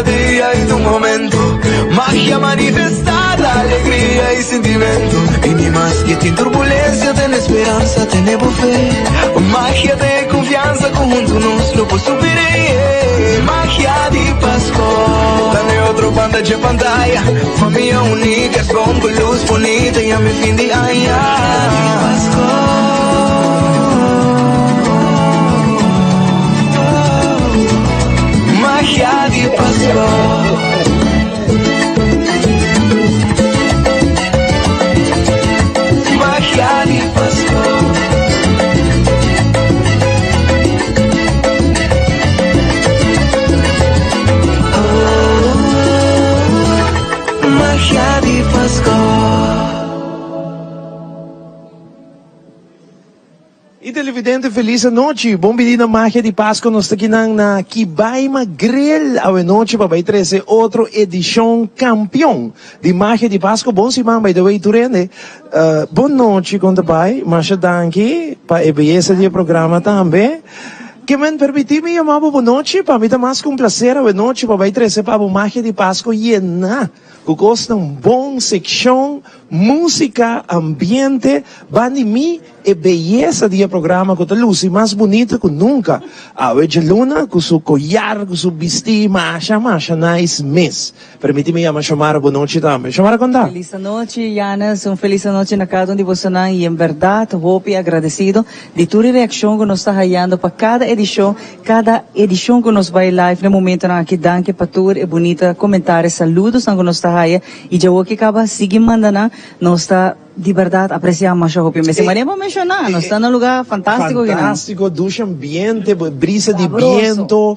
día y tu momento. Magia manifestada, alegría y sentimiento. Y ni más que tiene turbulencia, tiene esperanza, tiene fe. Magia de confianza, conjunto nos lo può superare. Magia di Pascua. Dame otro banda de pantalla, familia unida con luz bonita y a mi fin de año. Magia di Pascua. Magia di Pascua. Magia di Pascua. E televidente, feliz noite. Bom pedido na Magia de Páscoa. Nós estamos aqui na Kibaima Grill. A noite para trazer outra edição campeão de Magia de Páscoa. Bom semana, by the way, Turene. Boa noite, conta pai. Masha danke para a beleza do programa também. Que me permitir-me chamar boa noite. Para mim, é mais com prazer. A noite para trazer para a Magia de Páscoa. E na que gosta de uma boa secção, música, ambiente, banimi e beleza do programa que está luz mais bonita que nunca. A Luna, com seu collar, com seu vestir, macha, nice miss. Permite-me chamar boa noite também. Chamar com dá. Feliz noite, Yanas. Feliz noite na cada um de vocês. E em verdade, hope e agradecido de toda a reação que nos está raiando para cada edição que nos vai live no momento na que danke para tour e bonita comentários, saludos que nos está raia e já o que acaba seguir mandando nos está de verdade apreciamos a hope. Mas Maria vou mencionar, nós estamos num lugar fantástico. Fantástico, ducha ambiente, brisa de viento,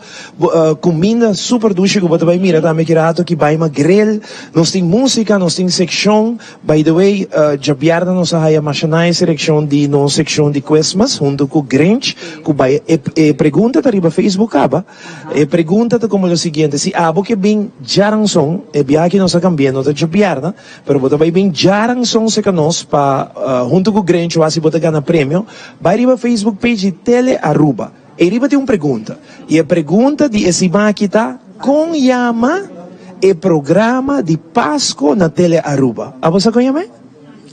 comida super ducha que você vai mirar também que rato que vai uma grill, nós tem música, nós tem secção, by the way, já vierda nós a mencionar essa secção de Christmas, junto com o Grinch, que vai, pergunta tá riba Facebook, e pergunta tá como é o seguinte, se abo que bem jarang song, biya que nós a cambiando, tá já vierda, pero você vai bem jarang song se canos, junto com o Grinch, ou se você ganha prêmio, vai riba Facebook page Tele Aruba. E riba tem uma pergunta. E a pergunta de esse maquita, como chama o programa de Páscoa na Tele Aruba? A você conhece?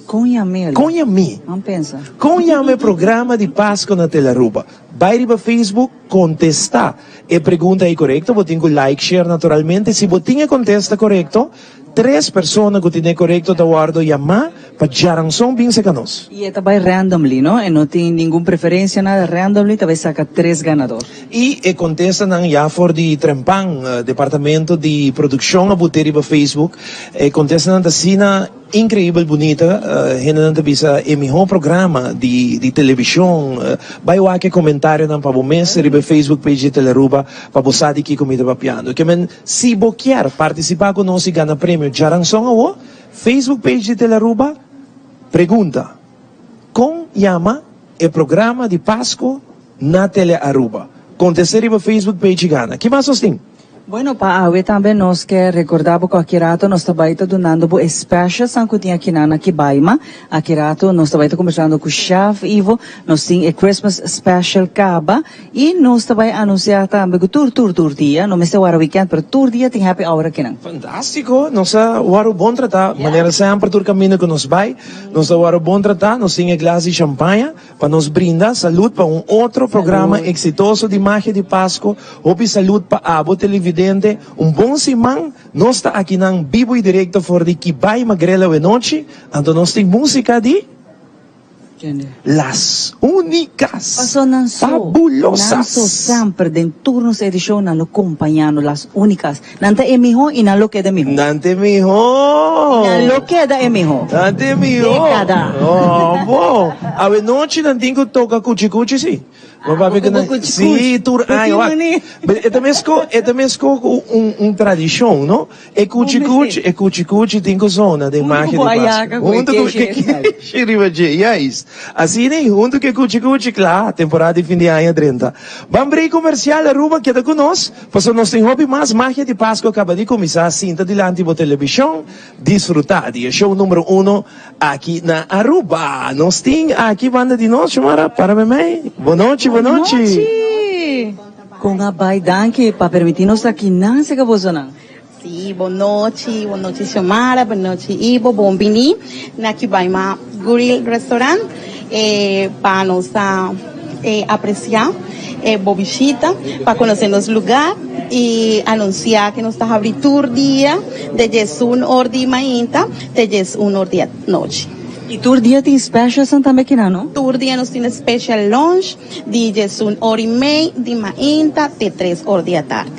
Conhame. Não pensa. Como chama o programa de Páscoa na Tele Aruba? Vai riba Facebook, contestar. E pergunta é correta, você tem que like, share naturalmente. Se você contesta correto, 3 pessoas que têm correto da guardo chamar para jarang song bem se canos. E esta vai randomly, não? E não tem nenhuma preferência, nada randomly, talvez saca 3 ganadores. E contesta na já for de Trempang, departamento de produção, a botar para Facebook, contesta na cena incrível, bonita, generando visa o melhor programa de televisão, vai lá que comentário na para o mês, riba Facebook page de Teleruba, para você de que comida para piano. Que men, se você quer participar conosco e ganhar prêmio jarang song ao Facebook page de Teleruba, pergunta, como chama o programa de Páscoa na Tele Aruba? Contestar riba Facebook page gana. Que mais tem? Bueno, pa awe também nós quer recordar porque aqui rato nós também está donando bo special sankutin aqui na Kibaima. Aqui rato nós também está conversando com o chef Ivo, nós tem a Christmas special caba e nós também anunciar também que tour dia, não me sei o weekend, pero tour dia tem happy hour aqui não. Fantástico, nós o bom tratar, maneira sempre tour caminho que nos vai, nós o bom tratar, nós tem a glass de champanhe para nos brindar saúde para outro programa exitoso de Magia de Páscoa, hope saúde para abo televidente. Bom semana, nós está aqui na vivo e direto for de Kibaima Grela de noite, então nós tem música de Las Únicas, fabulosas. Nanso sempre den turnos edição na lo acompanhando Las Únicas. Nante é miho e na lo queda miho. Nante miho. Na lo queda é miho. Nante miho. Década. Oh, bom. A noite não tem que tocar cuchi-cuchi, sim. Sim, tur ai, é também tradição, não? É cuchi-cuchi tem que zona de Magia de Páscoa. Junto com que chiriva de, yes. Assim nem junto que cuchi-cuchi, claro, temporada de fim de ano 30. Vamos abrir comercial Aruba que está conosco, porque nós temos hobby mais Magia de Páscoa acaba de começar, cinta delante da televisão, desfrutar de show número 1 aqui na Aruba. Nós temos aqui banda de nós, chamada para mim. Boa noite. Kung nga bay, danke, pa permitirnos aqui nan sa kabosonan. Sì, boa noite Xiomara, boa noite Ivo, bombini, na Kibaima Grill Restaurant, para nos apreciar, boa visita, para conhecer nosso lugar e anunciar que nós estamos abrindo tour dia, de 1 hora de manhã, de 1 hora de noite. E tour dia tem specials também aqui, não? Tour dia nós temos special lunch, de 1 hora e meia de manhã, de 3 horas da tarde.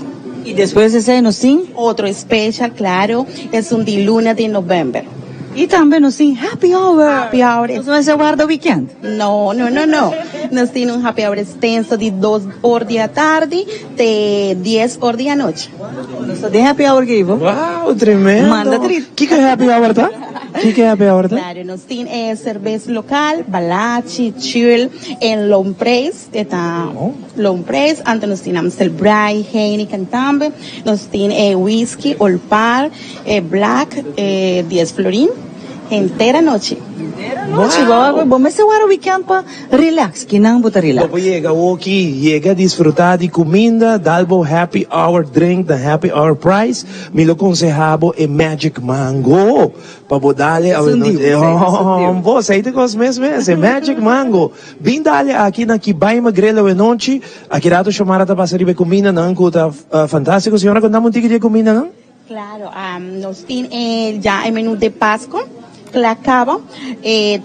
E depois desse aí, nós temos? Outro special, claro, é de luna de novembro. E também nós temos happy hour. Happy hour. Nós vamos guardar o weekend? Não. Nós temos happy hour extenso de 2 horas da tarde, de 10 horas da noite. Nós temos happy hour, Ivo. Uau, tremendo. Manda trito. Que é happy hour, tá? Que é happy hour, tá? Claro, nós temos cerveja local, balachi, chill, em long price, long price, antes nós temos Amstel Bray, Heineken também, nós temos whisky, Olpar, black, 10 florin, inteira noite. Noite, vamos segurar o weekend para relax, que não botar relax. Vamos chegar aqui, chega a desfrutar de comida, dalbo happy hour drink, the happy hour price, me lo aconsejabo é Magic Mango, para bodale a você aí tem que mesmo é Magic Mango. Bem dale aqui na Kibaima Grill a noite, aqui rato chamar a passar de comida, não cuta fantástico, senhora, quando damos um ticket de comida, não? Claro, nós temos já o menu de Páscoa. Que acaba,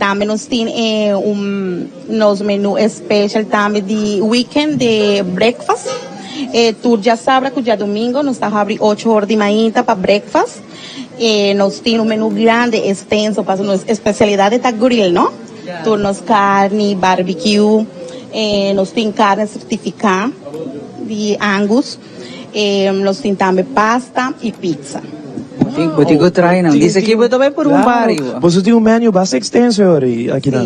também nós temos nos menu especial também de weekend de breakfast, tour já sábado, já domingo, nós estamos abrindo 8 horas de manhã para breakfast, nós temos menu grande, extenso, para nossa especialidade da grill, não? Turnos carne, barbecue, nós temos carne certificada de Angus, nós temos também pasta e pizza. Vou te try não. Diz aqui, vou também por barrio. Você tem um menu bastante extenso aqui, não?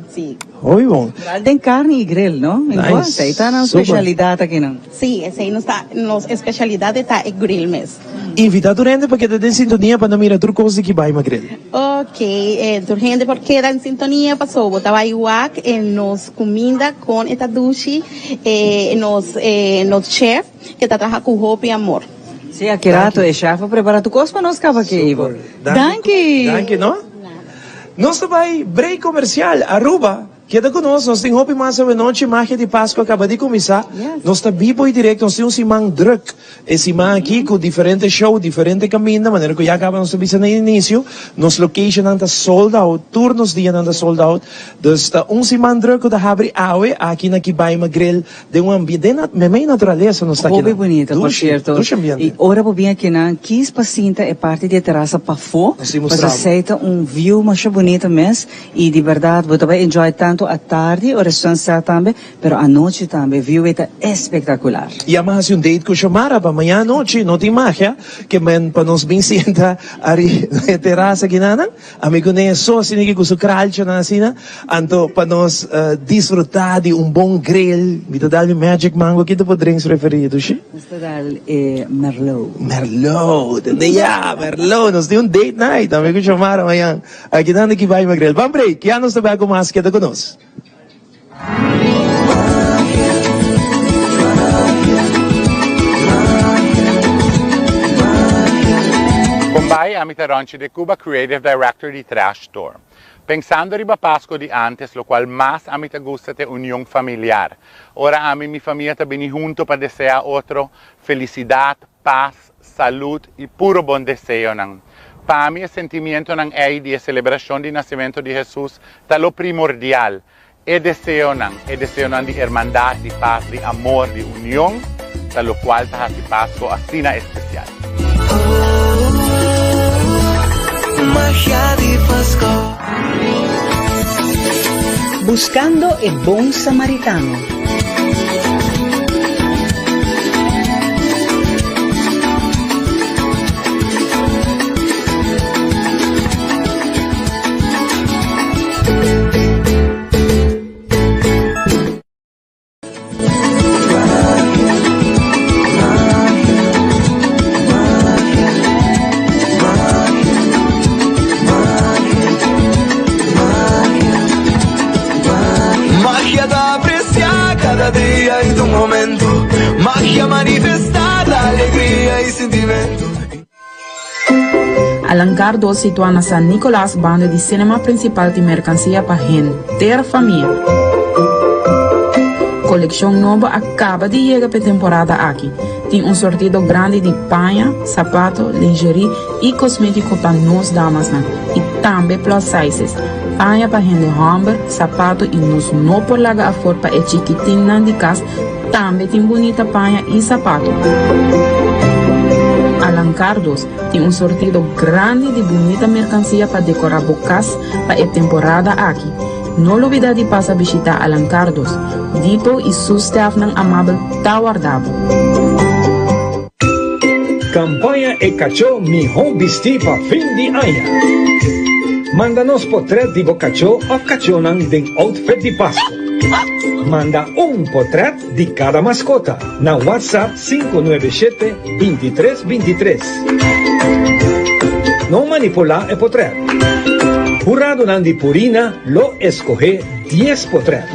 Sim. Oi, bom. Tem carne e grill, não? Nice. Aí está na especialidade aqui, não? Sim, essa aí nossa especialidade está é grill mesmo. Invita a tua gente para que te dê sintonia para não mirar tudo coisa que vai grill. Ok, tu gente porque dá sintonia passou, botava igual nos comida com esta duche, nos chef que está trabalhando com roupa e amor. Sim, aqui rato é chefe preparar tu coisa para nós cava aqui, Ivo. Danke, não? Nós vai break comercial, Aruba. Queda conosco, nós temos Hopi Massa de Noite, Magia de Páscoa, acaba de começar. Yes. Nós estamos vivo e direto, nós temos um simão druk. Esse simão aqui com diferentes shows, diferentes caminhos, de maneira que já acaba nós estamos no início. Nossa location anda sold out, turnos dia anda sold out. Então, está simão druk da abre awe, aqui na Kibaima Grill, de ambiente, meio natureza, nós está aqui. Muito bonita, por certo. E ora por bem aqui na 15 pacinta é parte de terraça para fora. Você aceita view mais bonito mesmo, e de verdade, você vai enjoy tanto à tarde, o restaurante também, mas à noite também, view é espetacular. E a mais date com chamara para amanhã à noite, não tem magia, que para nós bem senta ali na terraça aqui na, amigo nem só assim que com o cralcho na cena, então para nós desfrutar de bom grill, me dá Magic Mango, que tu poderes referir, sim? Nós dá Merlot. Merlot, nós temos date night, amigo chamara amanhã, aqui na Kibaima Grill. Vamos break, que já nós trabalhamos com mais, queda conosco. Bombay Amita Ronchi de Cuba, Creative Director de Trash Store. Pensando riba Pasco de antes, lo cual más amita gusta de unión familiar. Ahora a mí mi familia está bien junto para desear otro felicidad, paz, salud y puro buen deseo. Para mí el sentimiento de celebración del nacimiento de Jesús está lo primordial. E deseo de hermandad, de paz, de amor, de unión, para lo cual está hace Pasco así especial. Magia de Pasco. Buscando el buen samaritano. Magia da apreciar Alencar 2 situa na San Nicolás, banda de cinema principal de mercancia para gente ter família. Coleção nova acaba de chegar para a temporada aqui. Tem sortido grande de panha, sapato, lingerie e cosmético para nós damas, né? E também plus sizes. Panha para gente homem, sapato e nos não por larga a for para a chiquitinha de casa. Também tem bonita panha e sapato. Alencar 2 tem sortido grande de bonita mercancia para decorar bocas para a temporada aqui. Não olvide de passar a visitar Alencar 2. Dito e seu staff ng amável tawardabo. Campanha e cachorro mi home bisti pa fin de ano. Manda-nos portrait de cachorro ou cachorro de outfit de Páscoa. Manda portrait de cada mascota na WhatsApp 597-2323. Não manipular o portrait. Jurado Nandi Purina lo escoge 10 portrait.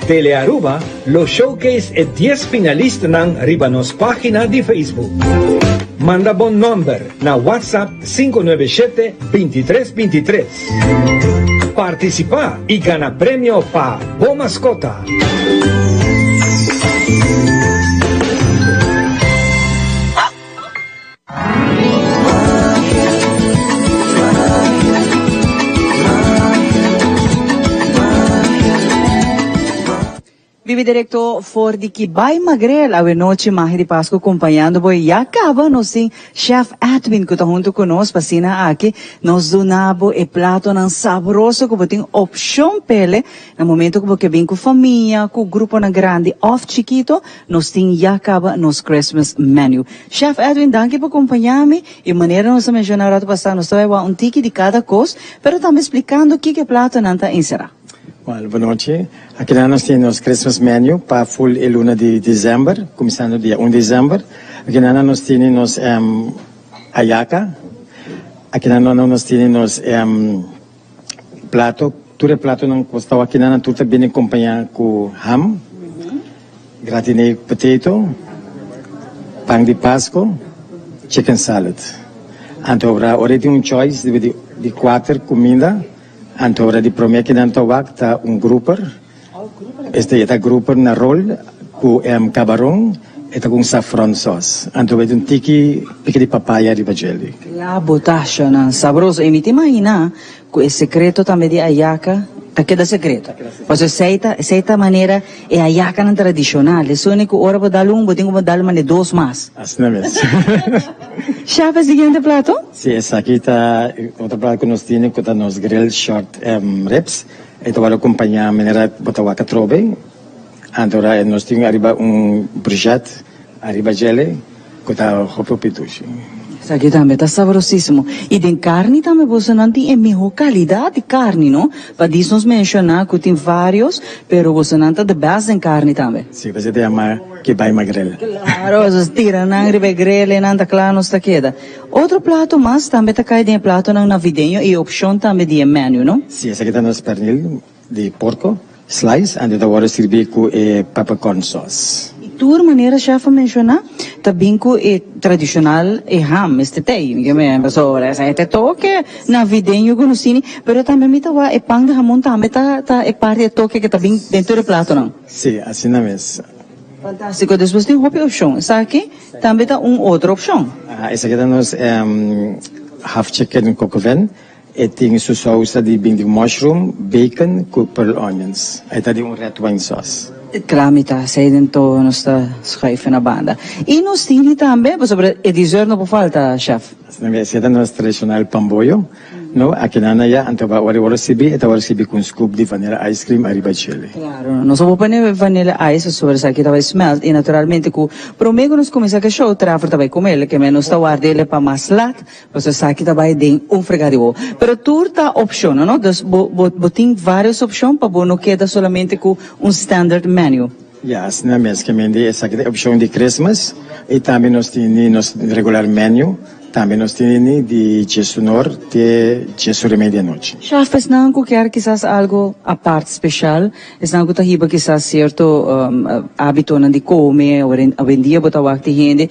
Telearuba lo showcase e 10 finalistas ng ribanos página de Facebook. Manda bon number na WhatsApp 597-2323. Participa y gana premio pa Bo Mascota. Vive direto for de que vai magrel a noite mais de Páscoa acompanhando boi e acaba nós sim chef Edwin que está junto conosco passina aqui nós donabo e prato nan saboroso que tem opção pele no momento que vem com família com grupo na grande off chiquito nós tem e acaba nos Christmas menu. Chef Edwin, danke por acompanhar-me e maneira nós mencionar o passado nós vai tiki de cada coisa, pero também explicando o que prato nan tá encerrar. Well, boa noite. Aqui nós temos Christmas menu para full e luna de dezembro, começando dia 1 de dezembro. Aqui nós temos ayaca. Aqui nós temos prato, tudo prato não custa aqui tudo bem acompanhado com ham, gratinei potato, pão de Páscoa, chicken salad. Então, already choice de 4 comidas. Então, de prometer que não está grupo. Este é grupo na roll com camarão e com saffron sauce. Então, é tiki de papaya de jelly. La botasha na saboroso. E me te imagina com esse secreto também de ayaca. Aqui é secreto. Mas essa maneira é ayaca não tradicional. É só que ora vou dar tenho que dar mais 2 mais. Assim é mesmo. Chef, o seguinte prato? Sim, essa aqui está outro prato que nós temos, que está nos grilled short ribs. Então, vai acompanhar a maneira de botar o trobe. Então, nós temos arriba projeto, arriba jelly, que está o pituche. Isso aqui também está saborosíssimo. E de carne também você não tem a melhor qualidade de carne, não? Para isso nós mencionar que tem vários, mas você não tem de base em carne também. Sim, você tem que vai magrela. Claro, você tira nangre magrela e não está claro, não está queda. Outro prato mais também está caído em prato navideño e opção também de menu, não? Sim, esse aqui está nos pernil de porco, slice, e agora servir com peppercorn sauce. Toda maneira, chef, mencionar, também com o tradicional ham, este tem, que me pessoa, essa toque navideño que nós temos, mas também me tawa e pão de jamón também tá é parte do toque que também dentro do prato, não? Sim, assim na mesa. Fantástico. Depois tem outra opção, essa aqui também tá outra opção. Essa aqui tá nos half chicken coq au vin. E tem sua sauce de mushroom, bacon, com pearl onions. Aí tá de red wine sauce. Clamita, sei dentro nossa schrijven na banda. E nós temos também, sobre o dessert não pode faltar, chef. Esse é nosso tradicional pamboyo. No, aqui na Naya, então vai receber com scoop de vanilla ice cream arriba chile. Claro, nós vamos pôr vanilla ice sobre isso aqui vai smelt e naturalmente com prometo nós começar que show trafer também com ele que menos está guardele para mais lat, você sabe que vai den fregadero. Pero turta opção, não? Dus botin várias opções para não queda solamente com standard menu. Yes, na mesmo que essa aqui é a opção de Christmas e também nós temos regular menu Também nós temos de Jesu Norte, Jesu Medianoche. Chef, es não qualquer quizás algo a parte especial, es não que hiba quizás certo hábito de comer, hoje em dia botar wakti gente,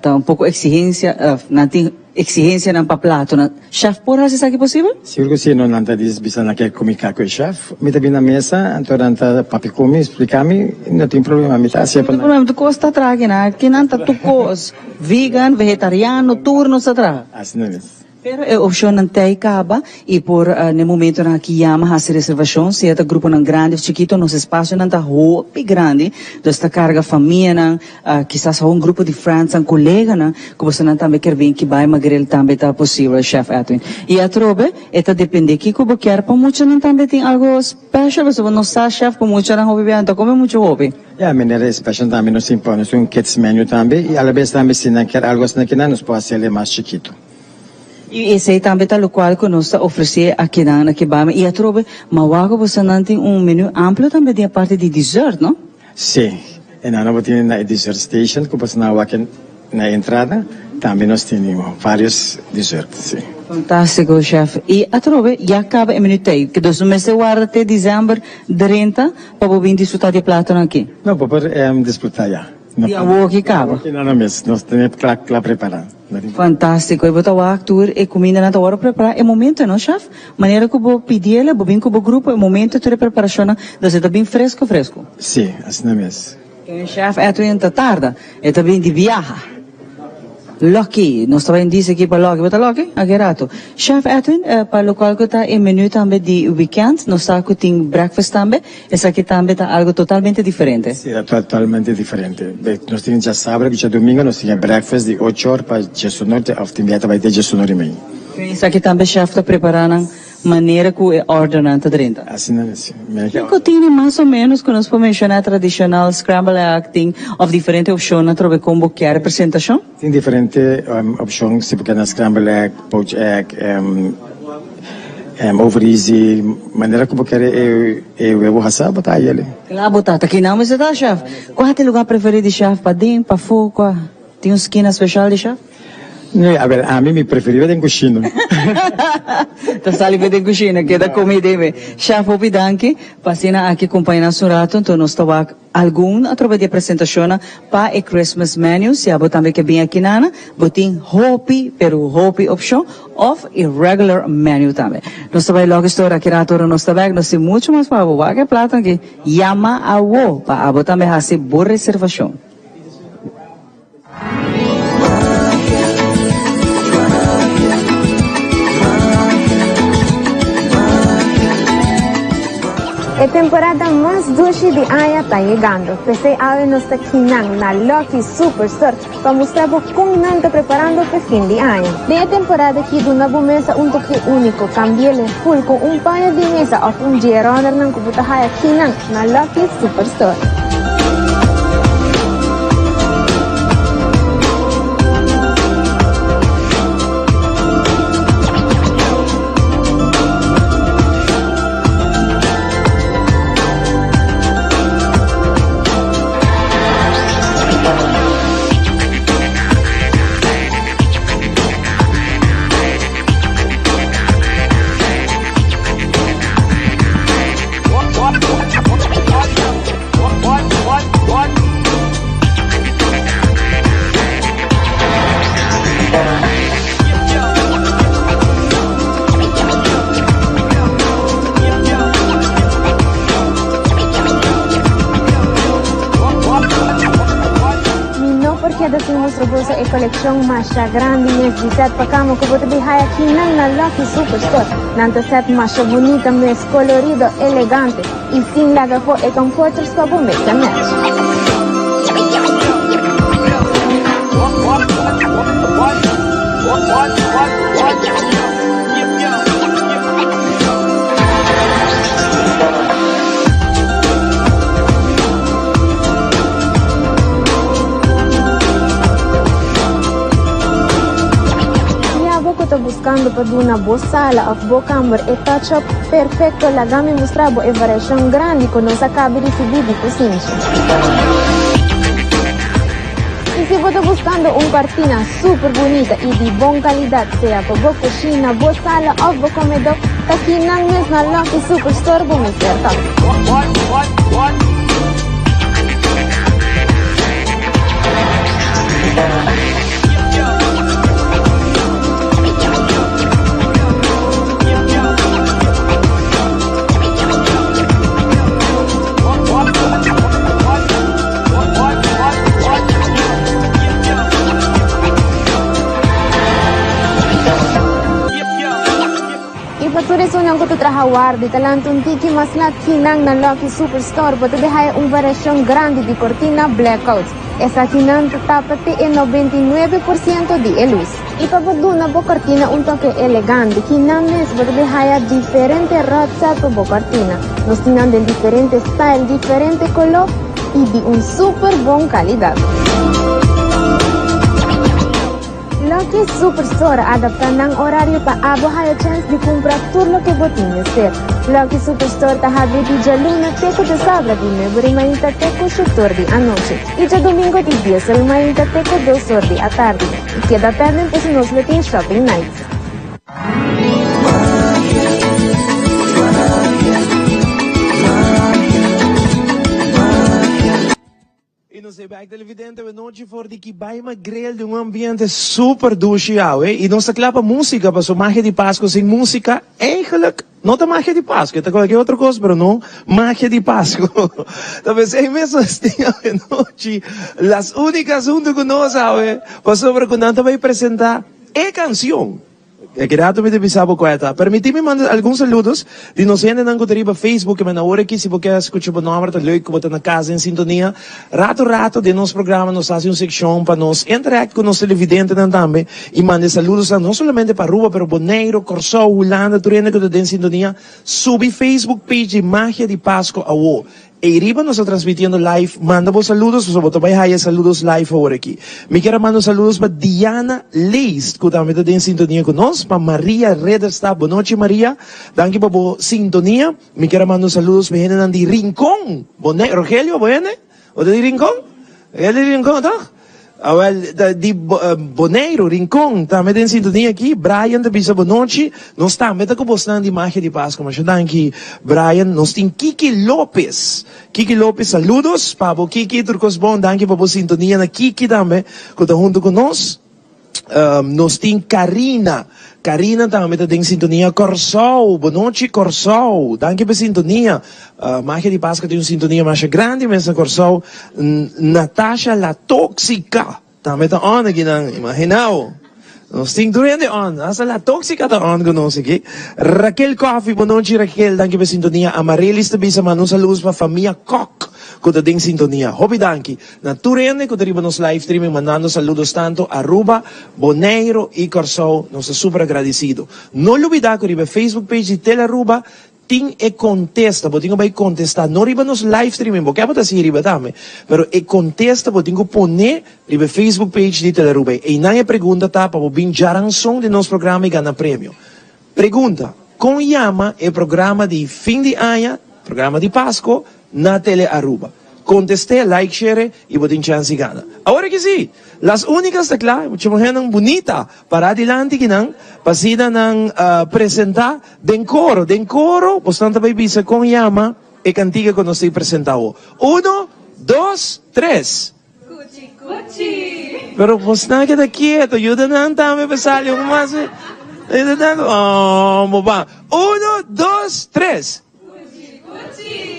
tá um pouco exigência, nanti exigência não para plato, chef por isso é possível? Seguro que sim, não nanta diz bisa na quer comer com o chef, me tá na mesa, então nanta papi come, explicar-me, não tem problema, me tá assim para. Não tem problema, tu costa traga, né? Que nanta tu cos vegan, vegetariano, turno sa traga. Assim não é. Pero a opção não tem acaba e por no momento na que chama a reservação, se é grupo não grande, chiquito, nos espaço não tá roupa grande, desta carga família não, quizás um grupo de friends, um colega não, que você não também quer vir que vai magrel também tá possível, chef Edwin. E a trobe, eta depende que como quer, para muitos não também tem algo special, você não sabe chef, para muitos não hobby bem, então come muito hobby. Ja, maneira special também nos impõe, um kids menu também e às vezes também se não quer algo assim que não nos pode ser mais chiquito. E esse aí também tá o qual que nós oferecer aqui na Kibama. E a trobe, mawago você não tem menu amplo também de a parte de dessert, não? Sim. E nós não temos na dessert station, que você não vai na entrada, também nós temos vários desserts, sim. Fantástico, chef. E a trobe, já acaba em minuto aí, que dos meses guarda até dezembro 30 para vir disfrutar de prato aqui. Não, para disfrutar já. E a boa que acaba. Não, mesmo, nós temos que preparar. Fantástico. Eu vou estar a tour e comida na hora preparar. É momento, não, chef? Maneira que eu vou pedir ela, vou vir com o grupo, é momento de preparação, você está bem fresco. Sim, assim mesmo. Chef, é a tarde, é também de viajar. Lucky, nós também disse aqui para Lucky, bota Lucky, aguerato. Chef Edwin, para o qual que está em menu também de weekend, nós está que tem breakfast também, essa aqui também está algo totalmente diferente. Sim, é totalmente diferente. Nós temos já sábado, já domingo, nós temos breakfast de 8 horas para Jesu Norte, ao tempo vai ter Jesu Norte meio. Isso aqui também chef está preparando maneira que é ordenante dentro. Assim não é assim. Que tem mais ou menos, quando nós podemos mencionar tradicional scramble egg, ou diferente opção, na trove combo que é a representação? Tem diferente opções, se porque na scramble egg, poached egg, over easy, maneira como quer eu vou passar, botar ele. Claro, botar, aqui não, mas está, chef. Qual é o lugar preferido de chef? Para dentro, para fora? Tem uma esquina especial de chef? A mim me preferiva em cozinha. Então sali em cozinha, que da comida aí. Chef Obi Danke, passina aqui acompanhando um rato, então nós estamos algum através de apresentação para o Christmas menu, se abo também que bem aqui nana, botin hopi, pero hopi option of irregular menu também. Nós estamos logo história aqui rato, nós estamos nós temos muito mais para abo, que plata que yama awo, para abo também fazer boa reservação. A temporada mais dulce de Aya está chegando. Pensei a nos taquinan na Lucky Superstore para mostrar como não está preparando para o fim de ano. Na temporada aqui do Nabo Mesa toque único, cambiele full com paio de mesa of geronner ng kubutahaya kinang na Lucky Superstore. Sa koleksyon masya grande mes di set pakamo ko bote bihaya kinang na Lucky Superstore. Nanta set masya bonita mes colorido elegante y sin laga po e comforters pa po mes match. Buscando para una boa sala of boa câmara e touch-up perfeito, la gama mostrava a variação grande que nós acabamos de receber de cozinha. E si vos estás buscando una cortina súper bonita y de buena calidad, sea para vos cocina, vos sala o vos comedor, aquí en la Lucky Superstore vos me cierta. Sunan ko to trabajador de talento un tiki mas na kinang na Lucky Superstore para dejar una variación grande de cortina blackouts. Esa kinang tapate en 99% de luz. Y para una cortina un toque elegante, kinang es para dejar diferentes razas de cortina. Nos tienen de diferentes style, diferente color y de un super buena calidad. Lucky Superstore adapta ng horario pa abo haya chance de comprar todo lo que vos tienes ser. Lucky Superstore tahabi di Jaluna teco de sabra di Neburi mainta teco 7 di anoche. Y ya domingo di 10 el mainta teco 2 di a tarde. Y queda pendiente si nos metin shopping nights. E nos bij televidente we noite voor die bij uma grill de ambiente super douche e nossa clapa música para magia de Páscoa sem música eigenlijk não tá magia de Páscoa, tá qualquer outra coisa, pero não magia de Páscoa. Talvez é mesmo assim a noite as únicas junto com nós para sobre quando vai apresentar a canção. Grato me devisava com esta. Permiti-me mandar alguns saludos de nós ainda não gostaria Facebook, mas na hora que se você escuta o nome, tá leuk, você na casa em sintonia. Rato de nosso programa nós fazemos uma secção para nós interagir com os televidentes também e mandar saludos não somente para Ruba, pero Bonaire, Corsó, Holanda, Turena que está em sintonia. Subi Facebook page de Magia de Páscoa ao. E arriba nos está transmitiendo live, manda vos saludos, so boto vai haya saludos live ahora aqui. Me quero mandar saludos para Diana Leist, que também está em sintonia conosco, para Maria Redersta, boa noite Maria, danke para boa sintonia. Me quero mandar saludos para gente de Rincón, Rogelio, bueno? O de Rincón? É de Rincón, tá? De Bonaire, Rincón, também em sintonia aqui. Brian, da Bisa, boa noite. Nós também estamos postando de Magia de Páscoa, mas danke, Brian. Nós temos Kiki Lopes. Kiki Lopes, saludos. Pabo Kiki, turcos bom, danke para a sintonia na Kiki também, que está junto conosco. Nós temos Karina também está em sintonia. Corsol, boa noite, Corsol. Danke pela sintonia. Magia de Páscoa tem uma sintonia mais grande, mas Corsol. Natasha La Tóxica. Também está on aqui, imaginaw. Nós temos durante on. Asa La Tóxica está on conosco aqui. Raquel Coffee, boa noite, Raquel. Danke pela sintonia. Amarellis também, um saludos para a família Koch. Que está em sintonia. Hobby danke. Na Turene, que está nos live streaming, mandando saludos tanto a Ruba, Bonaire e Corsol. Nós estamos super agradecidos. Não olvidar que riba Facebook page de Tele Ruba tem e contesta, porque vai contestar. Não riba nos live streaming, porque é assim riba também. Pero e contesta, porque tem que poner riba Facebook page de Tele Ruba. E não é pergunta, tá? Para vir jaranção de nosso programa e ganhar prêmio. Pergunta. Como chama o programa de fim de ano, programa de Páscoa, na Tele Aruba? Contesté, like, share e botin chance e gana. Agora que sim, as únicas da claro, chamahan bonita para adelante que não, pasida ng apresentar den coro, bastante vai bisa com yama e cantiga que nós apresentado. 1, 2, 3. Cuchi, cuchi. Pero pues na queda quieto, ayuda na tame pasali yung mas. Ayuda na, oh, mo ba? 1, 2, 3. Cuchi, cuchi.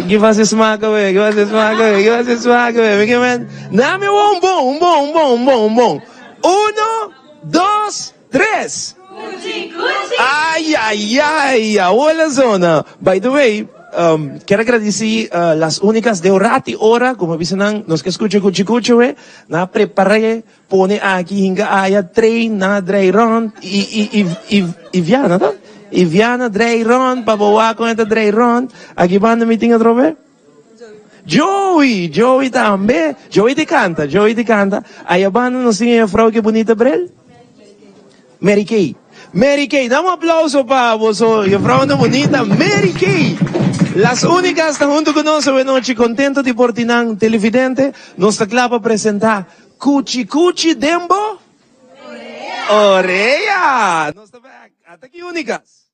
Que você esmaga, velho, que você esmaga, velho, man. Dame um bom. 1, 2, 3. Ai, olha zona. By the way, quero agradecer as únicas de orati ora, como dizem, nos que escutam cuchi, na preparei, pone aqui hinga aya train na Dreiron e Viana, tá? E Viana, Dreiron, pabawa com esta Dreiron. Aqui banda meeting a trobe? Joey também. Joey te canta. Aí a banda não tinha a frau que bonita brel? Mary Kay, dá um aplauso para você. A frau não bonita, Mary Kay. Las únicas están junto con nosotros esta noche, contento de portinan televidente, nos clava presentar Cuchi Cuchi Dembo Oreya. Nos está back. Hasta aquí únicas.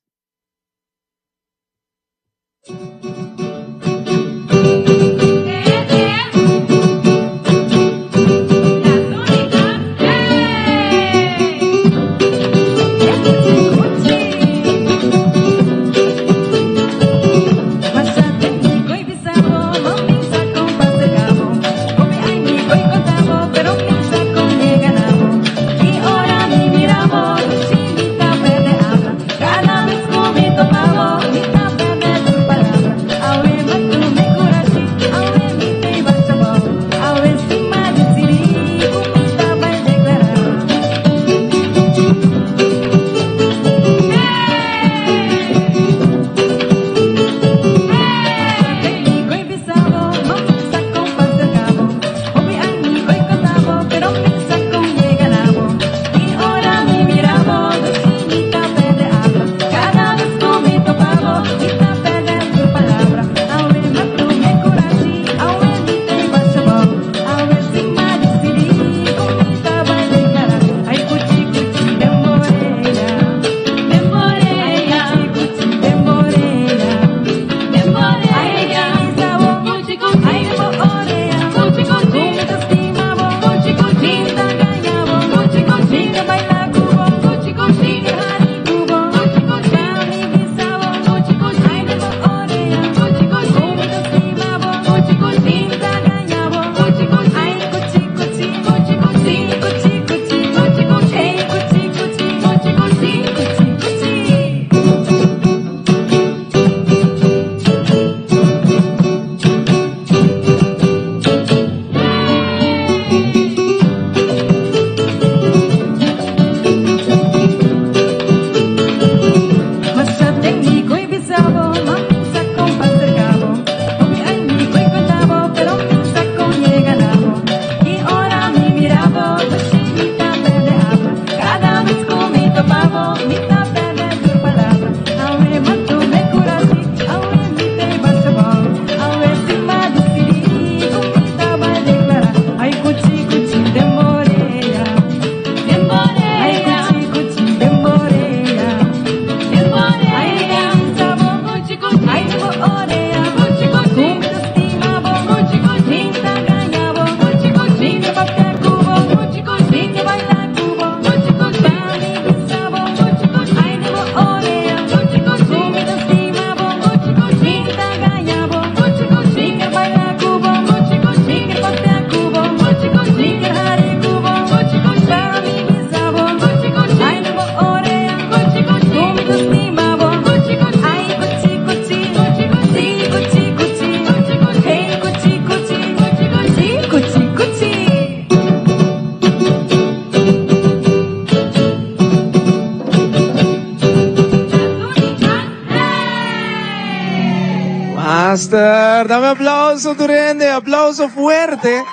Master, dame aplauso, Turende, aplauso fuerte.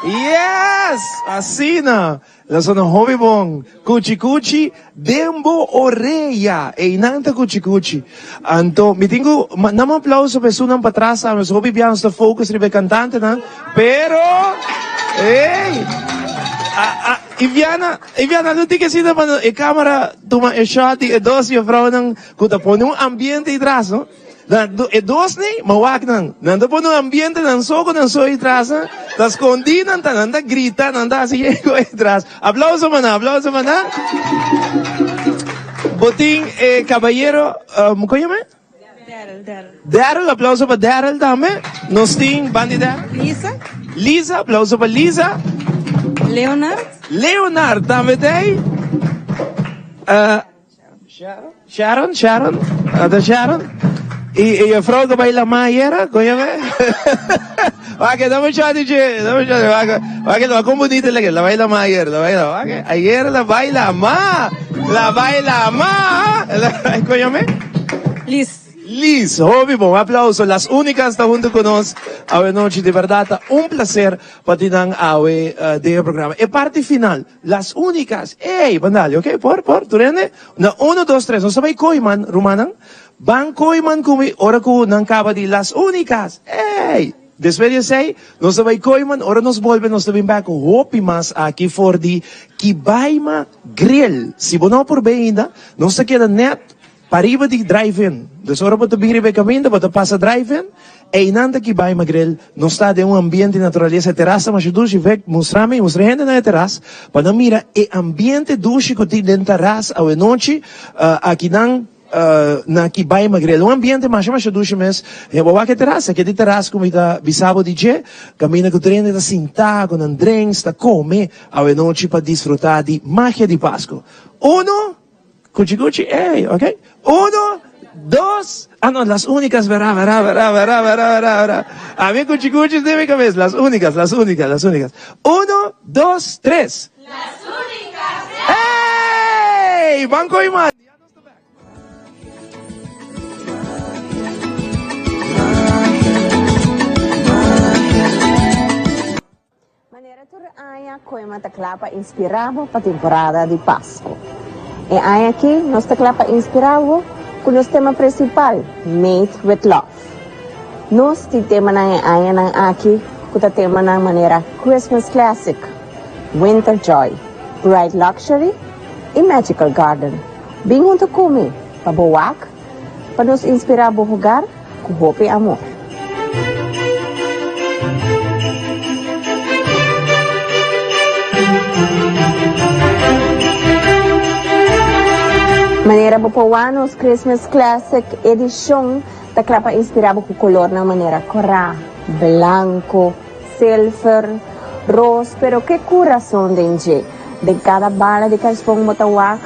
Yes, así na. La zona hobby bon, Cuchi Cuchi Dembo Oreya, e inanta Cuchi Cuchi. Anto, mi tengo, namo aplauso per sunan patrasa, mas hobby piano sta focus ribe cantante na. Pero, Iviana, não tem que ser para a câmera toma e shot e doce e frau nang kuta pone um ambiente atrás, não? E doce nem, mawak nang. Nanda pone um ambiente nang soko nang so atrás, das condinan tan nanda grita nanda assim atrás. Aplauso mana. Botín caballero, ¿cómo llama? Daryl, aplauso para Daryl também. Nós tem bandida. Lisa, aplauso para Lisa. Leonard, também tem. Sharon. E a vrouw que baila Mayera, conhece? Ok, dame un shot, ok, lo hago bonito, la baila Mayera, ok, ayer la baila más, conhece? Liz, hobby, bom aplauso. Las únicas están junto con nosotros a noche, de verdad, un placer para ti de programa. Y parte final, las únicas, bandali, ok, por, tú rende, 1, 2, 3, no sabes coiman, rumanan, Banco y man kumi, ora ko nang kaba di las únicas. Hey! Después de say, nos sabay koiman, ora nos volve, nos sabay back, hopi mas aqui for di Kibayma Grill. Si bono por bem nos sa queda net, pariba di drive-in. Dus ora bota bigri caminho, bota passa drive-in, e inanda Kibayma Grill, nos está de ambiente natureza, terraça, mas dushi vek, mostrame gente na terraça, para mira, e ambiente dushi ko ti den terraça, ao noite, aqui nang, na Kibayma Grill. Ambiente mais dushi mes, e bawa que terraça como ita bisabo di je, camina com trem da sinta, com drinks, da come, ao noite para desfrutar di magia di Pasco. Uno, cuchi, hey, ok? Uno, dos, no, las únicas, verá. A mí cuchicuchis de mi cabeza, las únicas. Uno, dos, tres. Las únicas. ¡Hey! Banco y más. Maneira tur aya Coima taclapa inspirado para temporada de Páscoa. E aya aqui nós taclapa inspirado com o tema principal, Made with Love. Nós tem tema na aya nang aqui com o tema na maneira Christmas Classic, Winter Joy, Bright Luxury e Magical Garden. Bem junto comigo, para boak, para nos inspirar a jogar com hope e amor. Maneira bopoanos Christmas Classic edição da clapa inspirado com color na maneira corá, blanco, silver, rosa, pero que coração de cada bala de caspong motawak,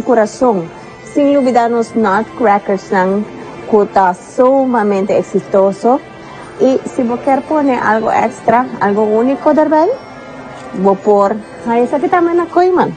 coração. Sem dúvida nos nutcrackers nang kuta sumamente exitoso e se você quer pôr algo extra, algo único darbel, vou pôr essa que também na Coiman.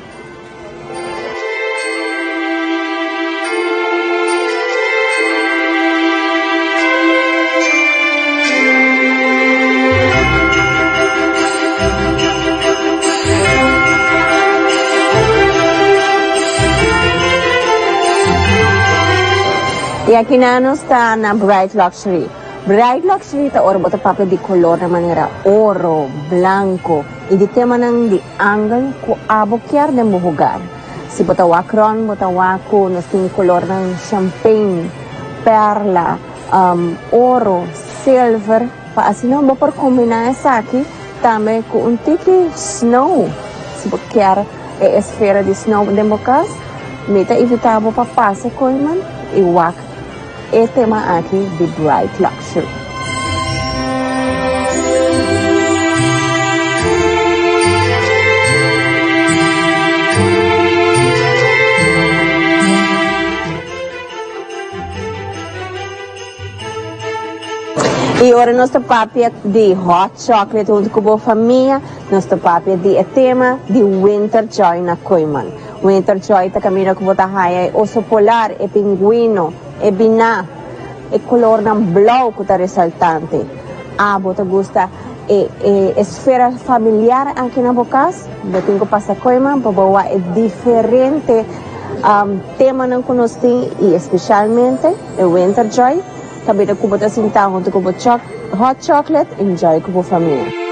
E aqui não está na Bright Luxury. Bright Luxury está ora bota papel de color na maneira ouro, branco e de tema nang de angle ko abo quer de mohugar. Se bota wakron, bota wako, nós tem color ng champagne, perla, ouro, silver. Pa assim não vou por combinar essa aqui também com tiki snow. Se você quer a esfera de snow de mocas, meta evitável para passar com man e wak. E tema aqui de Bright Luxury. E agora nossa papia de hot chocolate junto com a família, nossa papia de tema de Winter Joy na Coiman. Winter Joy ta camina com bota raia, oso polar, e pinguino, e bina, e color ng blau ko ta resaltante. Bota gusta esfera familiar anche na bokas, botin ko pa sa Coiman, pabawa diferente tema ng kunosti e especialmente e Winter Joy. Kabita ko bota sintang junto ko hot chocolate, enjoy ko po família.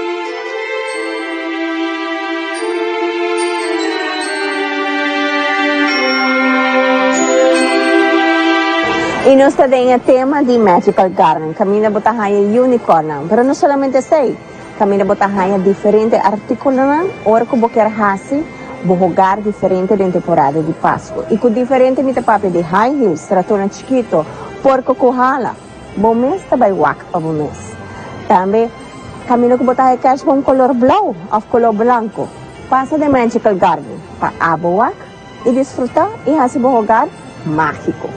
E nós também tema de Magical Garden, camina botahaya unicorn, pero não solamente sei, camina botahaya diferente artículo, ora que boquer hasi, bohogar diferente de temporada de Páscoa. E com diferente mita papi de high heels, tratona chiquito, porco kohala, bom mês também wak pa bom mês. Também camina que botahaya cash bom color blau, of color blanco, passa de Magical Garden, pa abo wak e desfrutar e hasi bohogar mágico.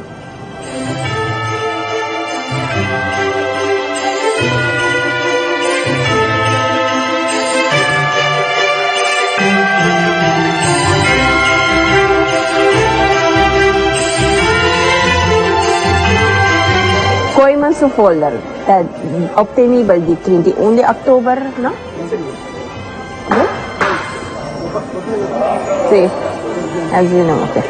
Coiman su folder, obtenible de 31 de octubre, ¿no? Sí, así no, ok.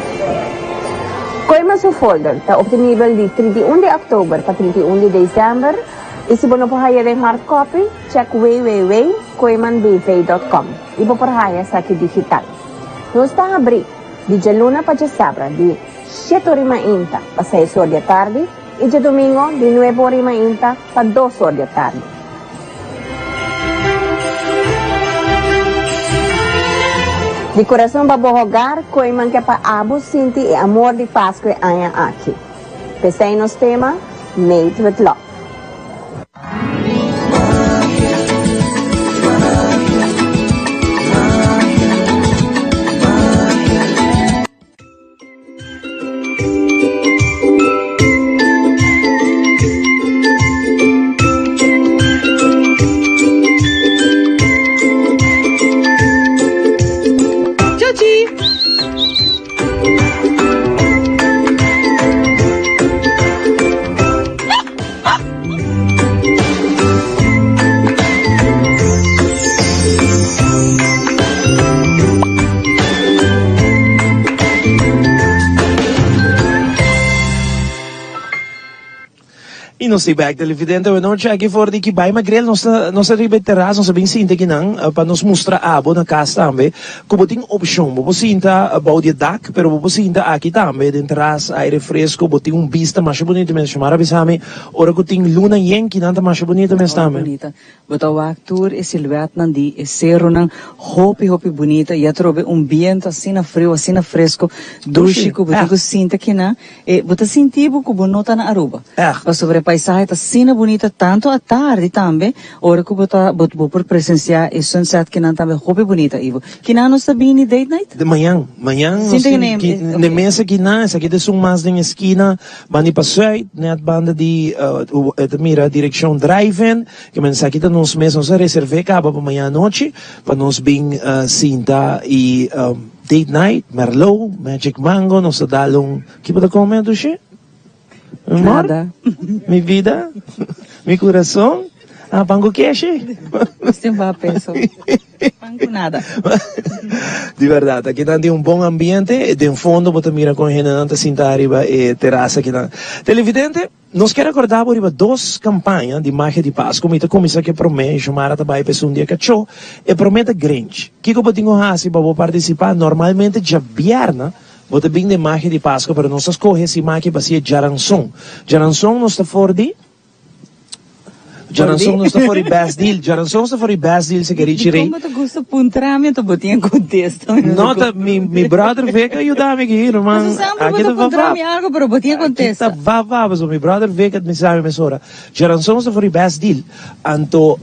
Coiman nosso folder está obtenível de 31 de outubro para 31 de dezembro. E se você não haya em hard copy, check www.coimanbv.com e vou por haya sa aqui digital. Nós estamos abrindo de luna para sábado de 7h30 para 6h da tarde e de domingo de 9h30 para 2h da tarde. De coração para rogar, coiman que para abo sinti e amor de Páscoa aia aqui. Pensei nos tema Made with Love. E nós estamos back televidente, eu não cheguei fora de que vai magrel, nós ribeterás, nós bem sinta que não, para nos mostrar abo na casa também, como tem opção, você sinta about the duck, pero você sinta aqui também, dentro aire fresco, você tem vista mais bonita mesmo, chamara bisame, ora que tem luna yen, que nanta mais bonita mesmo também. Bonita, botar o actor e silhueta nandi, e cerro nan, hopi bonita, e trobe ambiente assim na frio, assim na fresco, duche, que você sinta que não, e você sentir que você nota na Aruba, para sobre paisaje está sina bonita tanto à tarde também, ora que vou por presenciar e sunset que não também roupa bonita, Ivo. Que não está bem date night? De manhã, nós temos na mesa que não, essa aqui é mais na esquina, bandi passeio, net banda de mira direção drive-in, que mas aqui tá nos mesmos reservei acaba para amanhã à noite, para nós bem sinta e date night, Merlot, Magic Mango, nós dá que pode comer do che? Nada. Mi vida, mi coração, pango queixe. Você vai pensar, pango nada. De verdade, aqui tem bom ambiente, e de fundo você mira com a gente sentar arriba e terraça aqui na televidente. Nós queremos acordar por 2 campanhas de magia de Páscoa, como começa que promete, chamar também para um dia cachorro, e promete grande. Que eu tenho para participar, normalmente já vierna, você bem de magia de Páscoa, para nós escolher essa magia para ser Jaranson. Jaranson não está fora de... Jaranson não está fora de best deal. Jaranson está fora de best deal, se quer tirei. Como tu gosta de puntamento, botinha contexto. Nota, mi brother veio que ajudar-me aqui, irmão. Mas sempre vou puntar-me algo, pero botinha contexto. Aqui está vavá, mas o mi brother veio que me sabe, mesora. Jaranson está fora de best deal. Então,